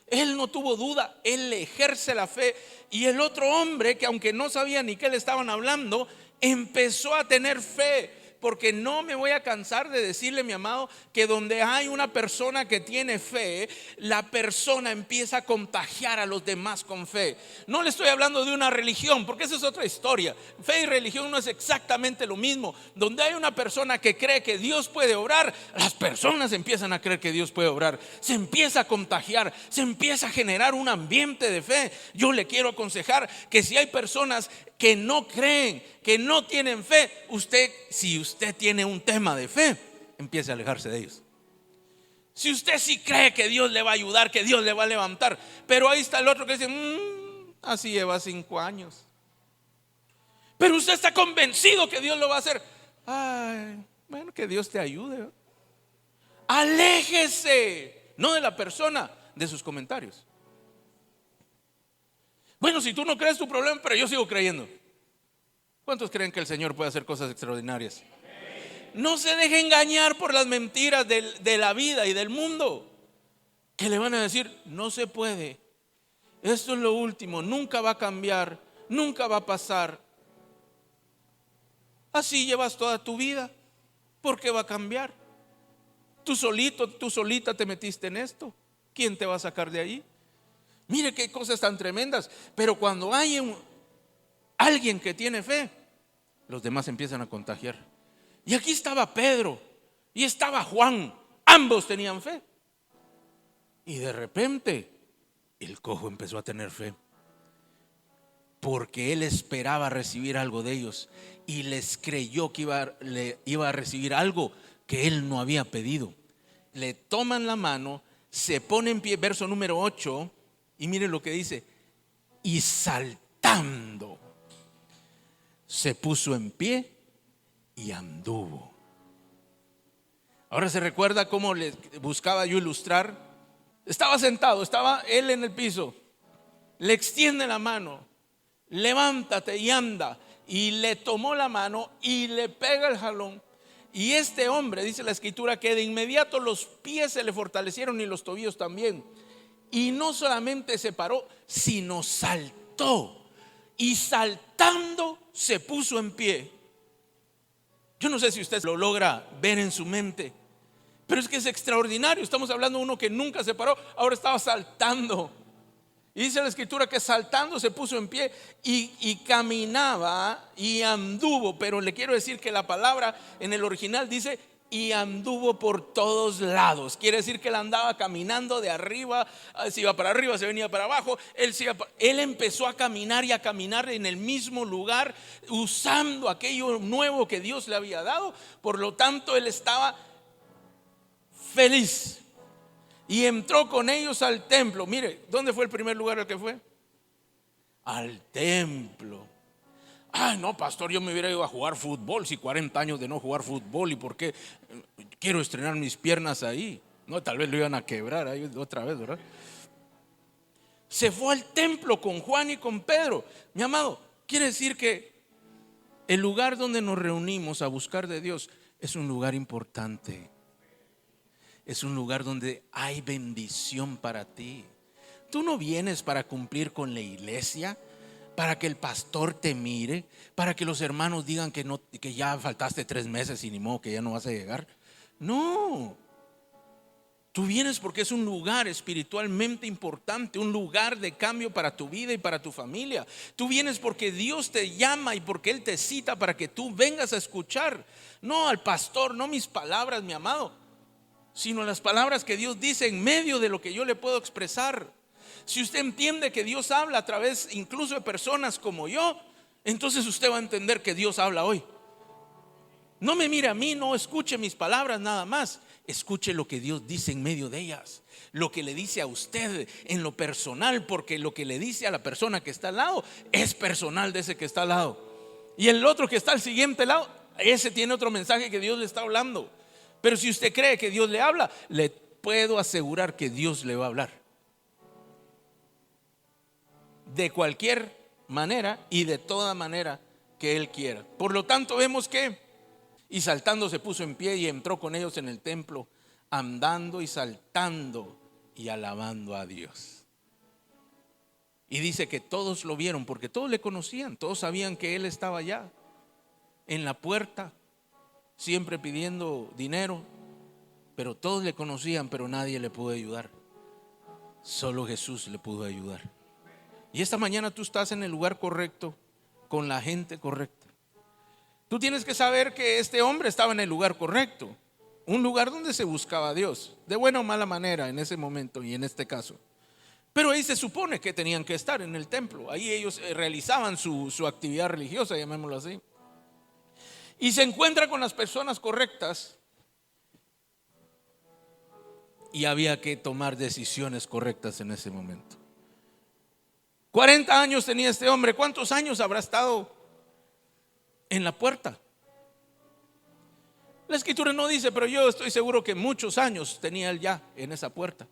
él no tuvo duda, él ejerce la fe. Y el otro hombre, que aunque no sabía ni qué le estaban hablando, empezó a tener fe. Porque no me voy a cansar de decirle, mi amado, que donde hay una persona que tiene fe, la persona empieza a contagiar a los demás con fe. No le estoy hablando de una religión, porque esa es otra historia. Fe y religión no es exactamente lo mismo. Donde hay una persona que cree que Dios puede obrar, las personas empiezan a creer que Dios puede obrar. Se empieza a contagiar, se empieza a generar un ambiente de fe. Yo le quiero aconsejar que si hay personas que no creen, que no tienen fe, si usted tiene un tema de fe, empiece a alejarse de ellos. Si usted sí cree que Dios le va a ayudar, que Dios le va a levantar, pero ahí está el otro que dice, así lleva 5 años, pero usted está convencido que Dios lo va a hacer. Ay, bueno, que Dios te ayude. Aléjese, no de la persona, de sus comentarios. Bueno, si tú no crees, tu problema, pero yo sigo creyendo. ¿Cuántos creen que el Señor puede hacer cosas extraordinarias? No se deje engañar por las mentiras de la vida y del mundo, que le van a decir, no se puede, esto es lo último, nunca va a cambiar, nunca va a pasar. Así llevas toda tu vida, ¿por qué va a cambiar? Tú solito, tú solita te metiste en esto, ¿quién te va a sacar de ahí? Mire qué cosas tan tremendas. Pero cuando hay alguien que tiene fe, los demás empiezan a contagiar. Y aquí estaba Pedro y estaba Juan, ambos tenían fe. Y de repente el cojo empezó a tener fe, porque él esperaba recibir algo de ellos y les creyó que iba a recibir algo que él no había pedido. Le toman la mano, se pone en pie, verso número 8. Y mire lo que dice: y saltando se puso en pie y anduvo. Ahora se recuerda cómo le buscaba yo ilustrar. Estaba sentado, estaba él en el piso, le extiende la mano, levántate y anda, y le tomó la mano y le pega el jalón. Y este hombre, dice la escritura, que de inmediato los pies se le fortalecieron y los tobillos también. Y no solamente se paró, sino saltó. Y saltando se puso en pie. Yo no sé si usted lo logra ver en su mente, pero es que es extraordinario. Estamos hablando de uno que nunca se paró, ahora estaba saltando. Y dice la escritura que saltando se puso en pie y caminaba y anduvo. Pero le quiero decir que la palabra en el original dice y anduvo por todos lados. Quiere decir que él andaba caminando de arriba, se iba para arriba, se venía para abajo. Él empezó a caminar y a caminar en el mismo lugar, usando aquello nuevo que Dios le había dado. Por lo tanto, él estaba feliz y entró con ellos al templo. Mire, ¿dónde fue el primer lugar al que fue? Al templo. Ay, no, pastor, yo me hubiera ido a jugar fútbol. Si 40 años de no jugar fútbol, ¿y por qué quiero estrenar mis piernas ahí? No, tal vez lo iban a quebrar ahí otra vez, ¿verdad? Se fue al templo con Juan y con Pedro. Mi amado, quiere decir que el lugar donde nos reunimos a buscar de Dios es un lugar importante. Es un lugar donde hay bendición para ti. Tú no vienes para cumplir con la iglesia, para que el pastor te mire, para que los hermanos digan que ya faltaste 3 meses y ni modo que ya no vas a llegar. No, tú vienes porque es un lugar espiritualmente importante, un lugar de cambio para tu vida y para tu familia. Tú vienes porque Dios te llama y porque Él te cita para que tú vengas a escuchar, no al pastor, no mis palabras, mi amado, sino las palabras que Dios dice en medio de lo que yo le puedo expresar. Si usted entiende que Dios habla a través incluso de personas como yo, entonces usted va a entender que Dios habla hoy. No me mire a mí, no escuche mis palabras nada más. Escuche lo que Dios dice en medio de ellas, lo que le dice a usted en lo personal, porque lo que le dice a la persona que está al lado es personal de ese que está al lado. Y el otro que está al siguiente lado, ese tiene otro mensaje que Dios le está hablando. Pero si usted cree que Dios le habla, le puedo asegurar que Dios le va a hablar. De cualquier manera y de toda manera que Él quiera. Por lo tanto vemos que y saltando se puso en pie y entró con ellos en el templo, andando y saltando y alabando a Dios. Y dice que todos lo vieron porque todos le conocían, todos sabían que él estaba allá en la puerta, siempre pidiendo dinero, pero todos le conocían, pero nadie le pudo ayudar. Solo Jesús le pudo ayudar. Y esta mañana tú estás en el lugar correcto, con la gente correcta. Tú tienes que saber que este hombre estaba en el lugar correcto, un lugar donde se buscaba a Dios, de buena o mala manera en ese momento y en este caso. Pero ahí se supone que tenían que estar en el templo, ahí ellos realizaban su actividad religiosa, llamémoslo así. Y se encuentra con las personas correctas y había que tomar decisiones correctas en ese momento. 40 años tenía este hombre. ¿Cuántos años habrá estado en la puerta? La escritura no dice, pero yo estoy seguro que muchos años tenía él ya en esa puerta.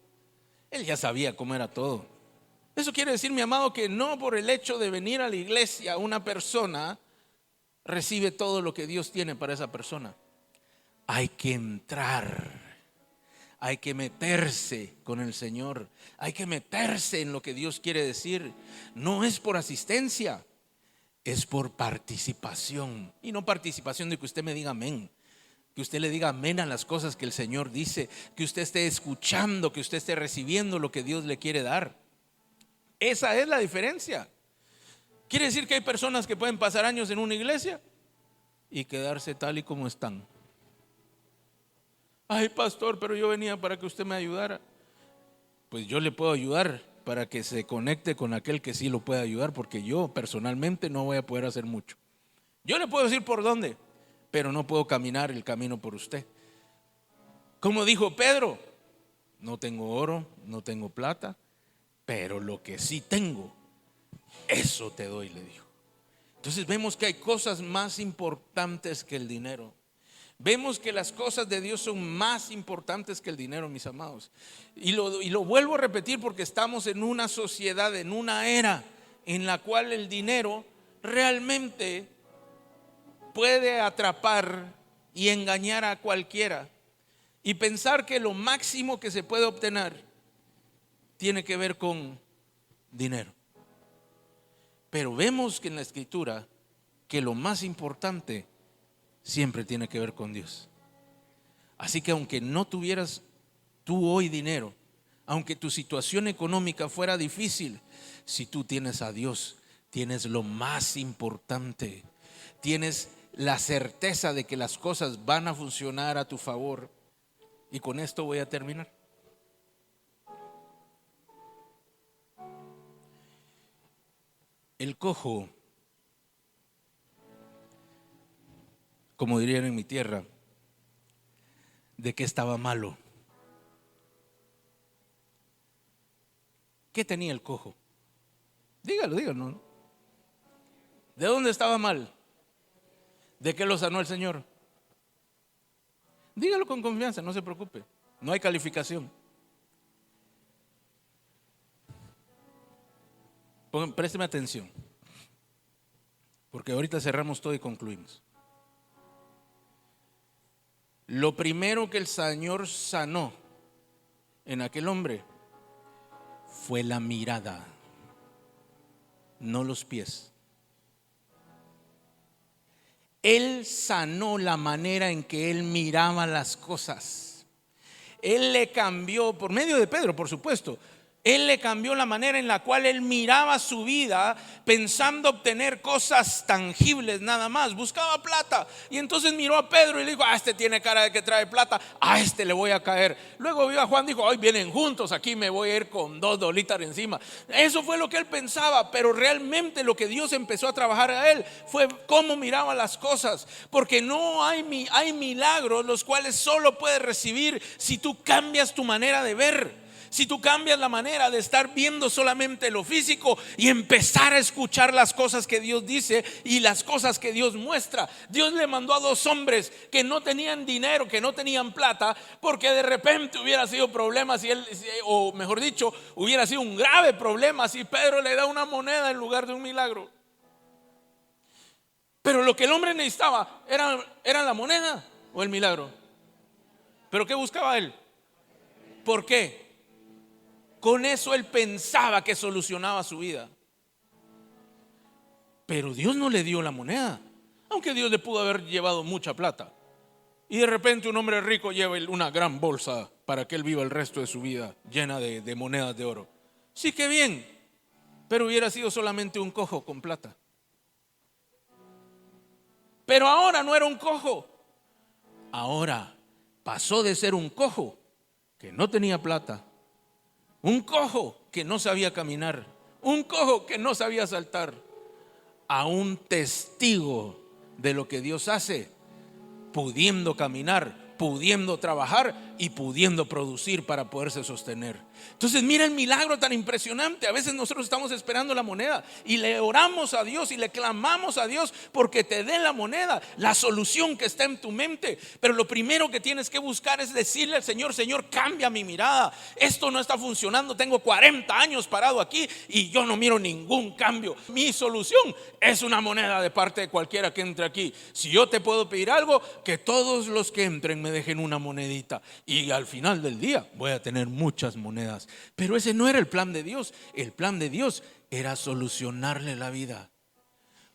Él ya sabía cómo era todo. Eso quiere decir, mi amado, que no por el hecho de venir a la iglesia una persona recibe todo lo que Dios tiene para esa persona. Hay que entrar, hay que meterse con el Señor, hay que meterse en lo que Dios quiere decir. No es por asistencia, es por participación. Y no participación de que usted me diga amén, que usted le diga amén a las cosas que el Señor dice, que usted esté escuchando, que usted esté recibiendo lo que Dios le quiere dar. Esa es la diferencia. Quiere decir que hay personas que pueden pasar años en una iglesia y quedarse tal y como están. Ay, pastor, pero yo venía para que usted me ayudara. Pues yo le puedo ayudar para que se conecte con aquel que sí lo puede ayudar, porque yo personalmente no voy a poder hacer mucho. Yo le puedo decir por dónde, pero no puedo caminar el camino por usted. Como dijo Pedro, no tengo oro, no tengo plata, pero lo que sí tengo, eso te doy, le dijo. Entonces vemos que hay cosas más importantes que el dinero. Vemos que las cosas de Dios son más importantes que el dinero, mis amados. Y lo vuelvo a repetir porque estamos en una sociedad, en una era en la cual el dinero realmente puede atrapar y engañar a cualquiera y pensar que lo máximo que se puede obtener tiene que ver con dinero. Pero vemos que en la escritura que lo más importante siempre tiene que ver con Dios. Así que aunque no tuvieras tú hoy dinero, aunque tu situación económica fuera difícil, si tú tienes a Dios, tienes lo más importante. Tienes la certeza de que las cosas van a funcionar a tu favor. Y con esto voy a terminar. El cojo, como dirían en mi tierra, ¿de qué estaba malo? ¿Qué tenía el cojo? Dígalo, dígalo. ¿De dónde estaba mal? ¿De qué lo sanó el Señor? Dígalo con confianza, no se preocupe. No hay calificación. Présteme atención, porque ahorita cerramos todo y concluimos. Lo primero que el Señor sanó en aquel hombre fue la mirada, no los pies. Él sanó la manera en que él miraba las cosas. Él le cambió, por medio de Pedro, por supuesto, él le cambió la manera en la cual él miraba su vida, pensando obtener cosas tangibles nada más. Buscaba plata y entonces miró a Pedro y le dijo: este tiene cara de que trae plata, a este le voy a caer. Luego vio a Juan y dijo: hoy vienen juntos, aquí me voy a ir con $2 encima. Eso fue lo que él pensaba, pero realmente lo que Dios empezó a trabajar a él fue cómo miraba las cosas. Porque no hay milagros los cuales solo puedes recibir si tú cambias tu manera de ver. Si tú cambias la manera de estar viendo solamente lo físico y empezar a escuchar las cosas que Dios dice y las cosas que Dios muestra. Dios le mandó a 2 hombres que no tenían dinero, que no tenían plata, porque de repente hubiera sido problemas o mejor dicho, hubiera sido un grave problema si Pedro le da una moneda en lugar de un milagro. Pero lo que el hombre necesitaba era la moneda o el milagro. ¿Pero qué buscaba él? ¿Por qué? Con eso él pensaba que solucionaba su vida. Pero Dios no le dio la moneda, aunque Dios le pudo haber llevado mucha plata. Y de repente un hombre rico lleva una gran bolsa para que él viva el resto de su vida llena de monedas de oro. Sí, que bien, pero hubiera sido solamente un cojo con plata. Pero ahora no era un cojo. Ahora pasó de ser un cojo que no tenía plata, un cojo que no sabía caminar, un cojo que no sabía saltar, a un testigo de lo que Dios hace, pudiendo caminar, pudiendo trabajar y pudiendo producir para poderse sostener. Entonces mira el milagro tan impresionante. A veces nosotros estamos esperando la moneda y le oramos a Dios y le clamamos a Dios porque te dé la moneda, la solución que está en tu mente. Pero lo primero que tienes que buscar es decirle al Señor: Señor, cambia mi mirada, esto no está funcionando, tengo 40 años parado aquí y yo no miro ningún cambio. Mi solución es una moneda de parte de cualquiera que entre aquí. Si yo te puedo pedir algo, que todos los que entren me dejen una monedita y al final del día voy a tener muchas monedas. Pero ese no era el plan de Dios. El plan de Dios era solucionarle la vida,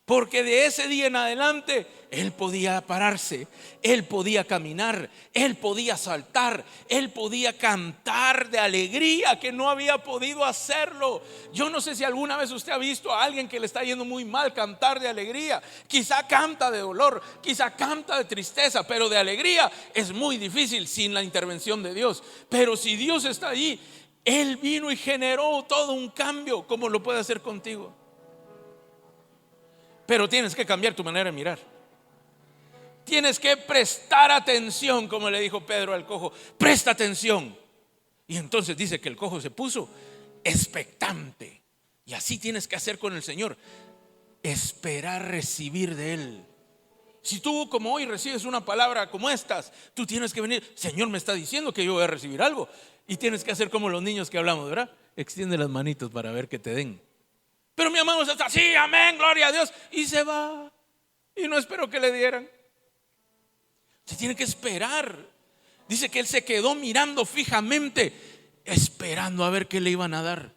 porque de ese día en adelante él podía pararse, él podía caminar, él podía saltar, él podía cantar de alegría, que no había podido hacerlo. Yo no sé si alguna vez usted ha visto a alguien que le está yendo muy mal cantar de alegría. Quizá canta de dolor, quizá canta de tristeza, pero de alegría es muy difícil sin la intervención de Dios. Pero si Dios está allí, Él vino y generó todo un cambio, como lo puede hacer contigo. Pero tienes que cambiar tu manera de mirar. Tienes que prestar atención, como le dijo Pedro al cojo: presta atención. Y entonces dice que el cojo se puso expectante. Y así tienes que hacer con el Señor: esperar recibir de Él. Si tú como hoy recibes una palabra como estas, tú tienes que venir: Señor me está diciendo que yo voy a recibir algo. Y tienes que hacer como los niños que hablamos, ¿verdad? Extiende las manitos para ver que te den. Pero mi amado está así: amén, gloria a Dios, y se va y no esperó que le dieran. Se tiene que esperar. Dice que él se quedó mirando fijamente, esperando a ver qué le iban a dar.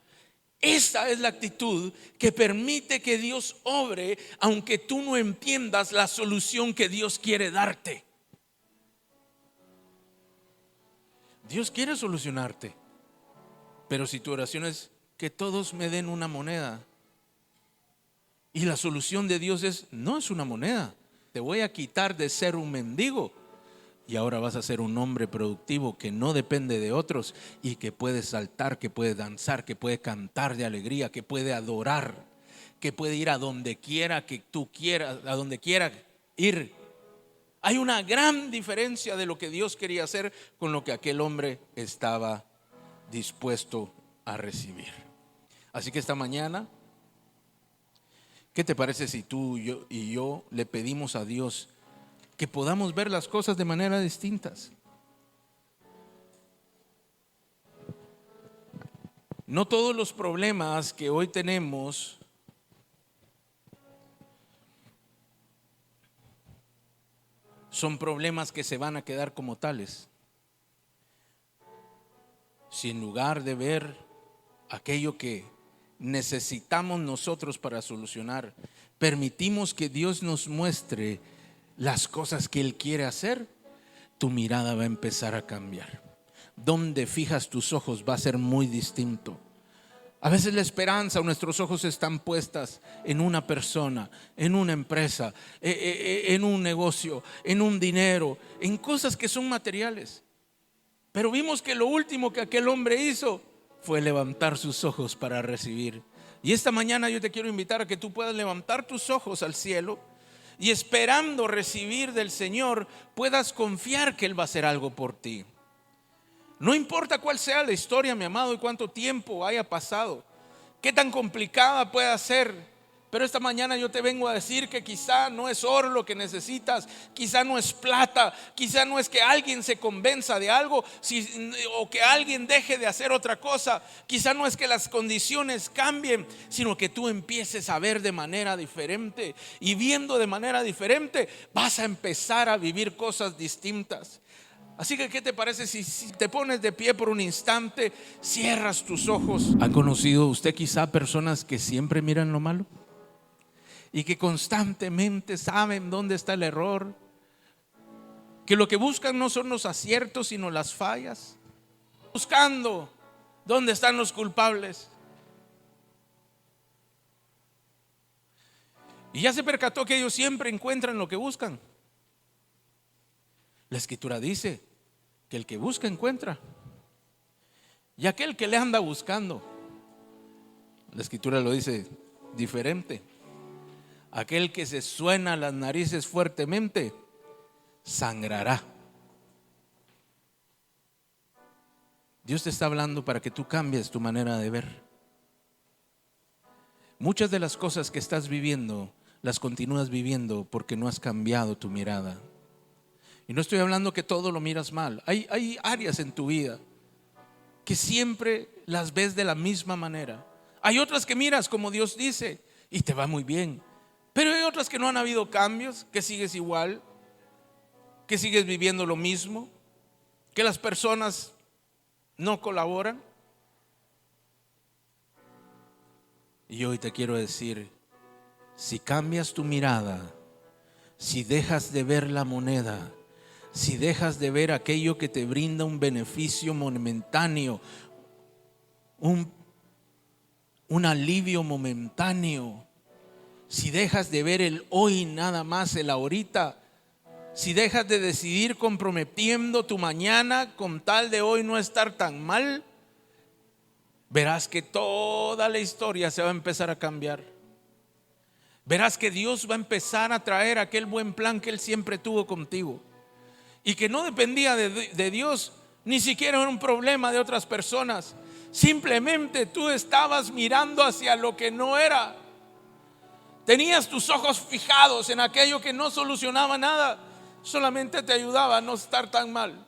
Esa es la actitud que permite que Dios obre, aunque tú no entiendas la solución que Dios quiere darte. Dios quiere solucionarte, pero si tu oración es: que todos me den una moneda, y la solución de Dios es: no es una moneda, te voy a quitar de ser un mendigo y ahora vas a ser un hombre productivo que no depende de otros y que puede saltar, que puede danzar, que puede cantar de alegría, que puede adorar, que puede ir a donde quiera que tú quieras, a donde quiera ir. Hay una gran diferencia de lo que Dios quería hacer con lo que aquel hombre estaba dispuesto a recibir. Así que esta mañana, ¿qué te parece si tú y yo le pedimos a Dios que podamos ver las cosas de manera distintas? No todos los problemas que hoy tenemos son problemas que se van a quedar como tales. Si en lugar de ver aquello que necesitamos nosotros para solucionar, permitimos que Dios nos muestre las cosas que Él quiere hacer, tu mirada va a empezar a cambiar. Donde fijas tus ojos va a ser muy distinto. A veces la esperanza o nuestros ojos están puestas en una persona, en una empresa, en un negocio, en un dinero, en cosas que son materiales. Pero vimos que lo último que aquel hombre hizo fue levantar sus ojos para recibir. Y esta mañana yo te quiero invitar a que tú puedas levantar tus ojos al cielo y, esperando recibir del Señor, puedas confiar que Él va a hacer algo por ti. No importa cuál sea la historia, mi amado, y cuánto tiempo haya pasado, qué tan complicada pueda ser, pero esta mañana yo te vengo a decir que quizá no es oro lo que necesitas, quizá no es plata, quizá no es que alguien se convenza de algo o que alguien deje de hacer otra cosa, quizá no es que las condiciones cambien, sino que tú empieces a ver de manera diferente, y viendo de manera diferente vas a empezar a vivir cosas distintas. Así que, ¿qué te parece si te pones de pie por un instante, cierras tus ojos? ¿Ha conocido usted quizá personas que siempre miran lo malo? Y que constantemente saben dónde está el error, que lo que buscan no son los aciertos sino las fallas, buscando dónde están los culpables. Y ya se percató que ellos siempre encuentran lo que buscan. La Escritura dice que el que busca encuentra, y aquel que le anda buscando, la Escritura lo dice diferente, aquel que se suena las narices fuertemente sangrará. Dios te está hablando para que tú cambies tu manera de ver. Muchas de las cosas que estás viviendo las continúas viviendo porque no has cambiado tu mirada. Y no estoy hablando que todo lo miras mal. Hay áreas en tu vida que siempre las ves de la misma manera. Hay otras que miras como Dios dice y te va muy bien. Pero hay otras que no han habido cambios, que sigues igual, que sigues viviendo lo mismo, que las personas no colaboran. Y hoy te quiero decir, si cambias tu mirada, si dejas de ver la moneda, si dejas de ver aquello que te brinda un beneficio momentáneo, un alivio momentáneo, si dejas de ver el hoy nada más, el ahorita, si dejas de decidir comprometiendo tu mañana con tal de hoy no estar tan mal, verás que toda la historia se va a empezar a cambiar. Verás que Dios va a empezar a traer aquel buen plan que Él siempre tuvo contigo y que no dependía de Dios, ni siquiera era un problema de otras personas. Simplemente tú estabas mirando hacia lo que no era. Tenías tus ojos fijados en aquello que no solucionaba nada, solamente te ayudaba a no estar tan mal.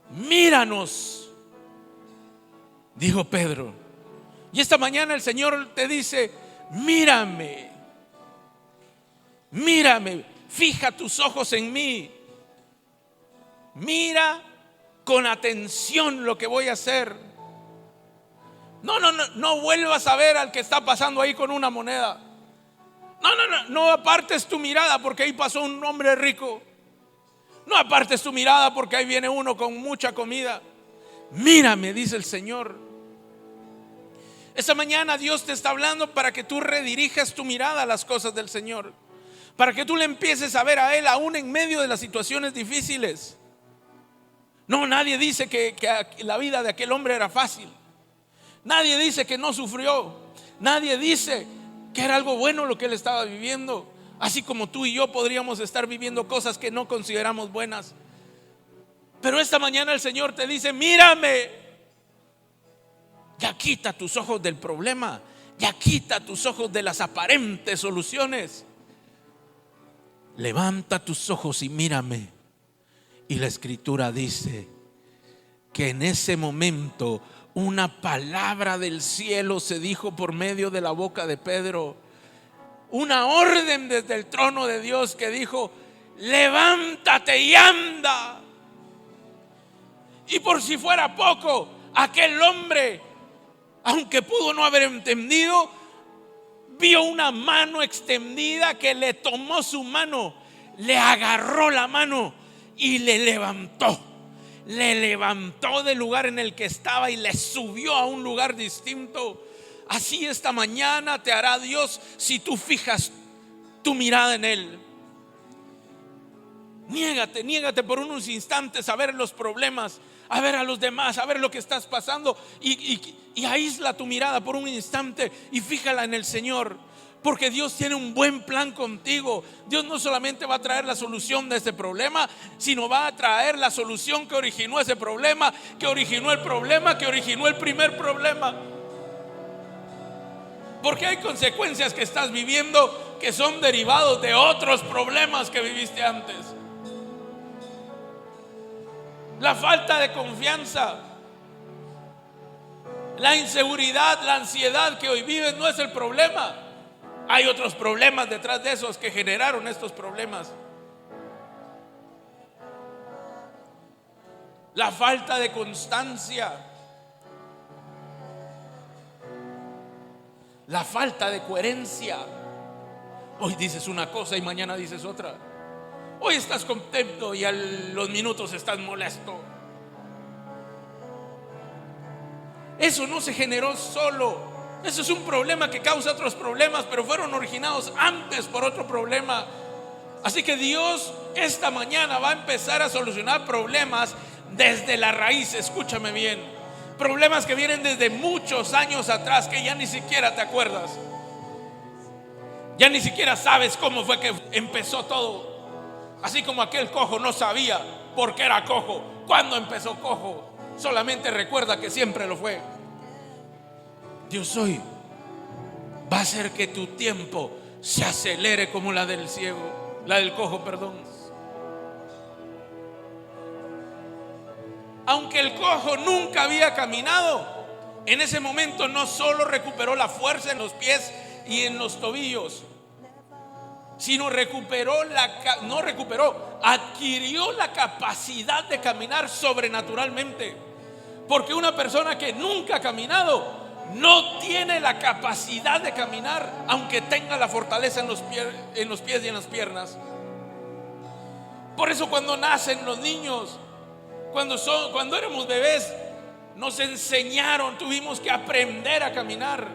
Míranos, dijo Pedro. Y esta mañana el Señor te dice: mírame, mírame, fija tus ojos en mí. Mira con atención lo que voy a hacer. No vuelvas a ver al que está pasando ahí con una moneda. No apartes tu mirada porque ahí pasó un hombre rico. No apartes tu mirada porque ahí viene uno con mucha comida. Mírame, dice el Señor. Esta mañana Dios te está hablando para que tú redirijas tu mirada a las cosas del Señor, para que tú le empieces a ver a Él aún en medio de las situaciones difíciles. No, nadie dice que la vida de aquel hombre era fácil. Nadie dice que no sufrió. Nadie dice que era algo bueno lo que él estaba viviendo. Así como tú y yo podríamos estar viviendo cosas que no consideramos buenas. Pero esta mañana el Señor te dice: mírame. Ya quita tus ojos del problema. Ya quita tus ojos de las aparentes soluciones. Levanta tus ojos y mírame. Y la Escritura dice que en ese momento una palabra del cielo se dijo por medio de la boca de Pedro. Una orden desde el trono de Dios que dijo: levántate y anda. Y por si fuera poco, aquel hombre, aunque pudo no haber entendido, vio una mano extendida que le tomó su mano, le agarró la mano y le levantó. Le levantó del lugar en el que estaba y le subió a un lugar distinto. Así esta mañana te hará Dios si tú fijas tu mirada en Él. Niégate por unos instantes a ver los problemas, a ver a los demás, a ver lo que estás pasando y aísla tu mirada por un instante y fíjala en el Señor. Porque Dios tiene un buen plan contigo. Dios no solamente va a traer la solución de ese problema, sino va a traer la solución que originó ese problema, que originó el problema, que originó el primer problema. Porque hay consecuencias que estás viviendo que son derivados de otros problemas que viviste antes. La falta de confianza, la inseguridad, la ansiedad que hoy vives no es el problema. Hay otros problemas detrás de esos que generaron estos problemas. La falta de constancia, la falta de coherencia. Hoy dices una cosa y mañana dices otra. Hoy estás contento y a los minutos estás molesto. Eso no se generó solo. Eso es un problema que causa otros problemas, pero fueron originados antes por otro problema. Así que Dios esta mañana va a empezar a solucionar problemas desde la raíz. Escúchame bien. Problemas que vienen desde muchos años atrás, que ya ni siquiera te acuerdas. Ya ni siquiera sabes cómo fue que empezó todo. Así como aquel cojo no sabía por qué era cojo, cuándo empezó cojo. Solamente recuerda que siempre lo fue. Dios hoy va a hacer que tu tiempo se acelere como la del ciego, la del cojo, perdón. Aunque el cojo nunca había caminado, en ese momento no solo recuperó la fuerza en los pies y en los tobillos, sino adquirió la capacidad de caminar sobrenaturalmente. Porque una persona que nunca ha caminado no tiene la capacidad de caminar, aunque tenga la fortaleza en los pies y en las piernas. Por eso cuando nacen los niños, cuando éramos bebés, nos enseñaron, tuvimos que aprender a caminar.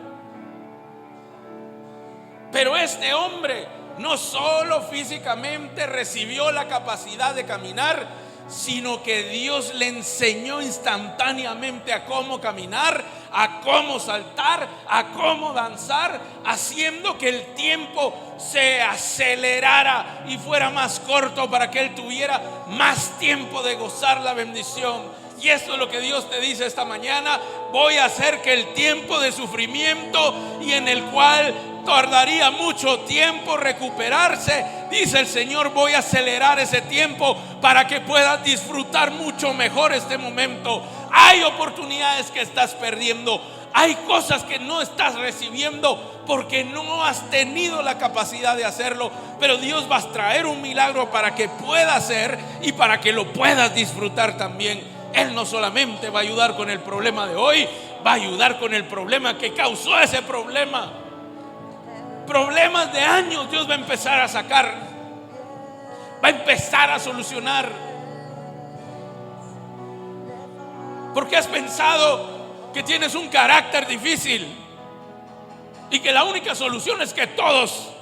Pero este hombre no solo físicamente recibió la capacidad de caminar, sino que Dios le enseñó instantáneamente a cómo caminar, a cómo saltar, a cómo danzar, haciendo que el tiempo se acelerara y fuera más corto para que él tuviera más tiempo de gozar la bendición. Y esto es lo que Dios te dice esta mañana: voy a hacer que el tiempo de sufrimiento, y en el cual tardaría mucho tiempo recuperarse, dice el Señor, voy a acelerar ese tiempo para que puedas disfrutar mucho mejor este momento. Hay oportunidades que estás perdiendo, hay cosas que no estás recibiendo porque no has tenido la capacidad de hacerlo, pero Dios va a traer un milagro para que pueda hacer y para que lo puedas disfrutar también. Él no solamente va a ayudar con el problema de hoy, va a ayudar con el problema que causó ese problema. Problemas de años Dios va a empezar a sacar, va a empezar a solucionar. Porque has pensado que tienes un carácter difícil y que la única solución es que todos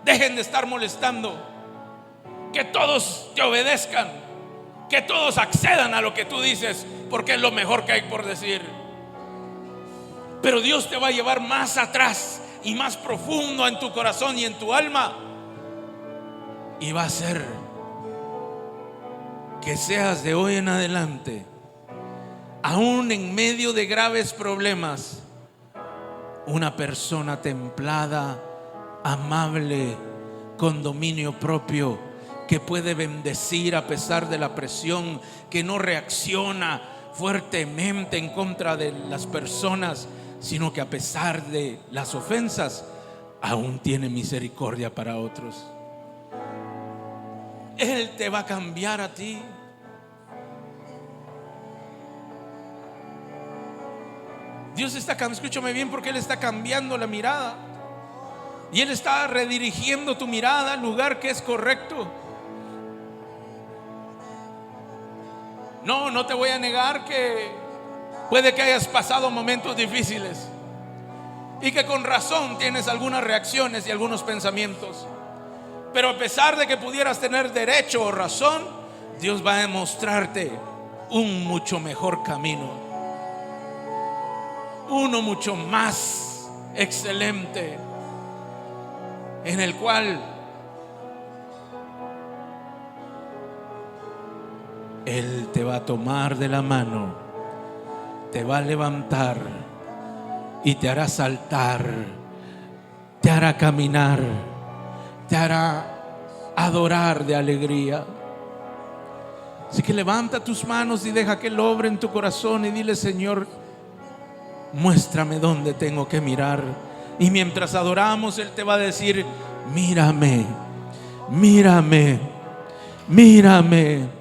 dejen de estar molestando, que todos te obedezcan, que todos accedan a lo que tú dices, porque es lo mejor que hay por decir. Pero Dios te va a llevar más atrás y más profundo en tu corazón y en tu alma, y va a hacer que seas de hoy en adelante, aún en medio de graves problemas, una persona templada, amable, con dominio propio, que puede bendecir a pesar de la presión, que no reacciona fuertemente en contra de las personas, sino que a pesar de las ofensas aún tiene misericordia para otros. Él te va a cambiar a ti. Dios está, escúchame bien, porque Él está cambiando la mirada y Él está redirigiendo tu mirada al lugar que es correcto. No te voy a negar que puede que hayas pasado momentos difíciles y que con razón tienes algunas reacciones y algunos pensamientos, pero a pesar de que pudieras tener derecho o razón, Dios va a demostrarte un mucho mejor camino, uno mucho más excelente, en el cual Él te va a tomar de la mano, te va a levantar y te hará saltar, te hará caminar, te hará adorar de alegría. Así que levanta tus manos y deja que Él obre en tu corazón y dile: Señor, muéstrame dónde tengo que mirar, Y mientras adoramos, Él te va a decir: mírame, mírame, mírame.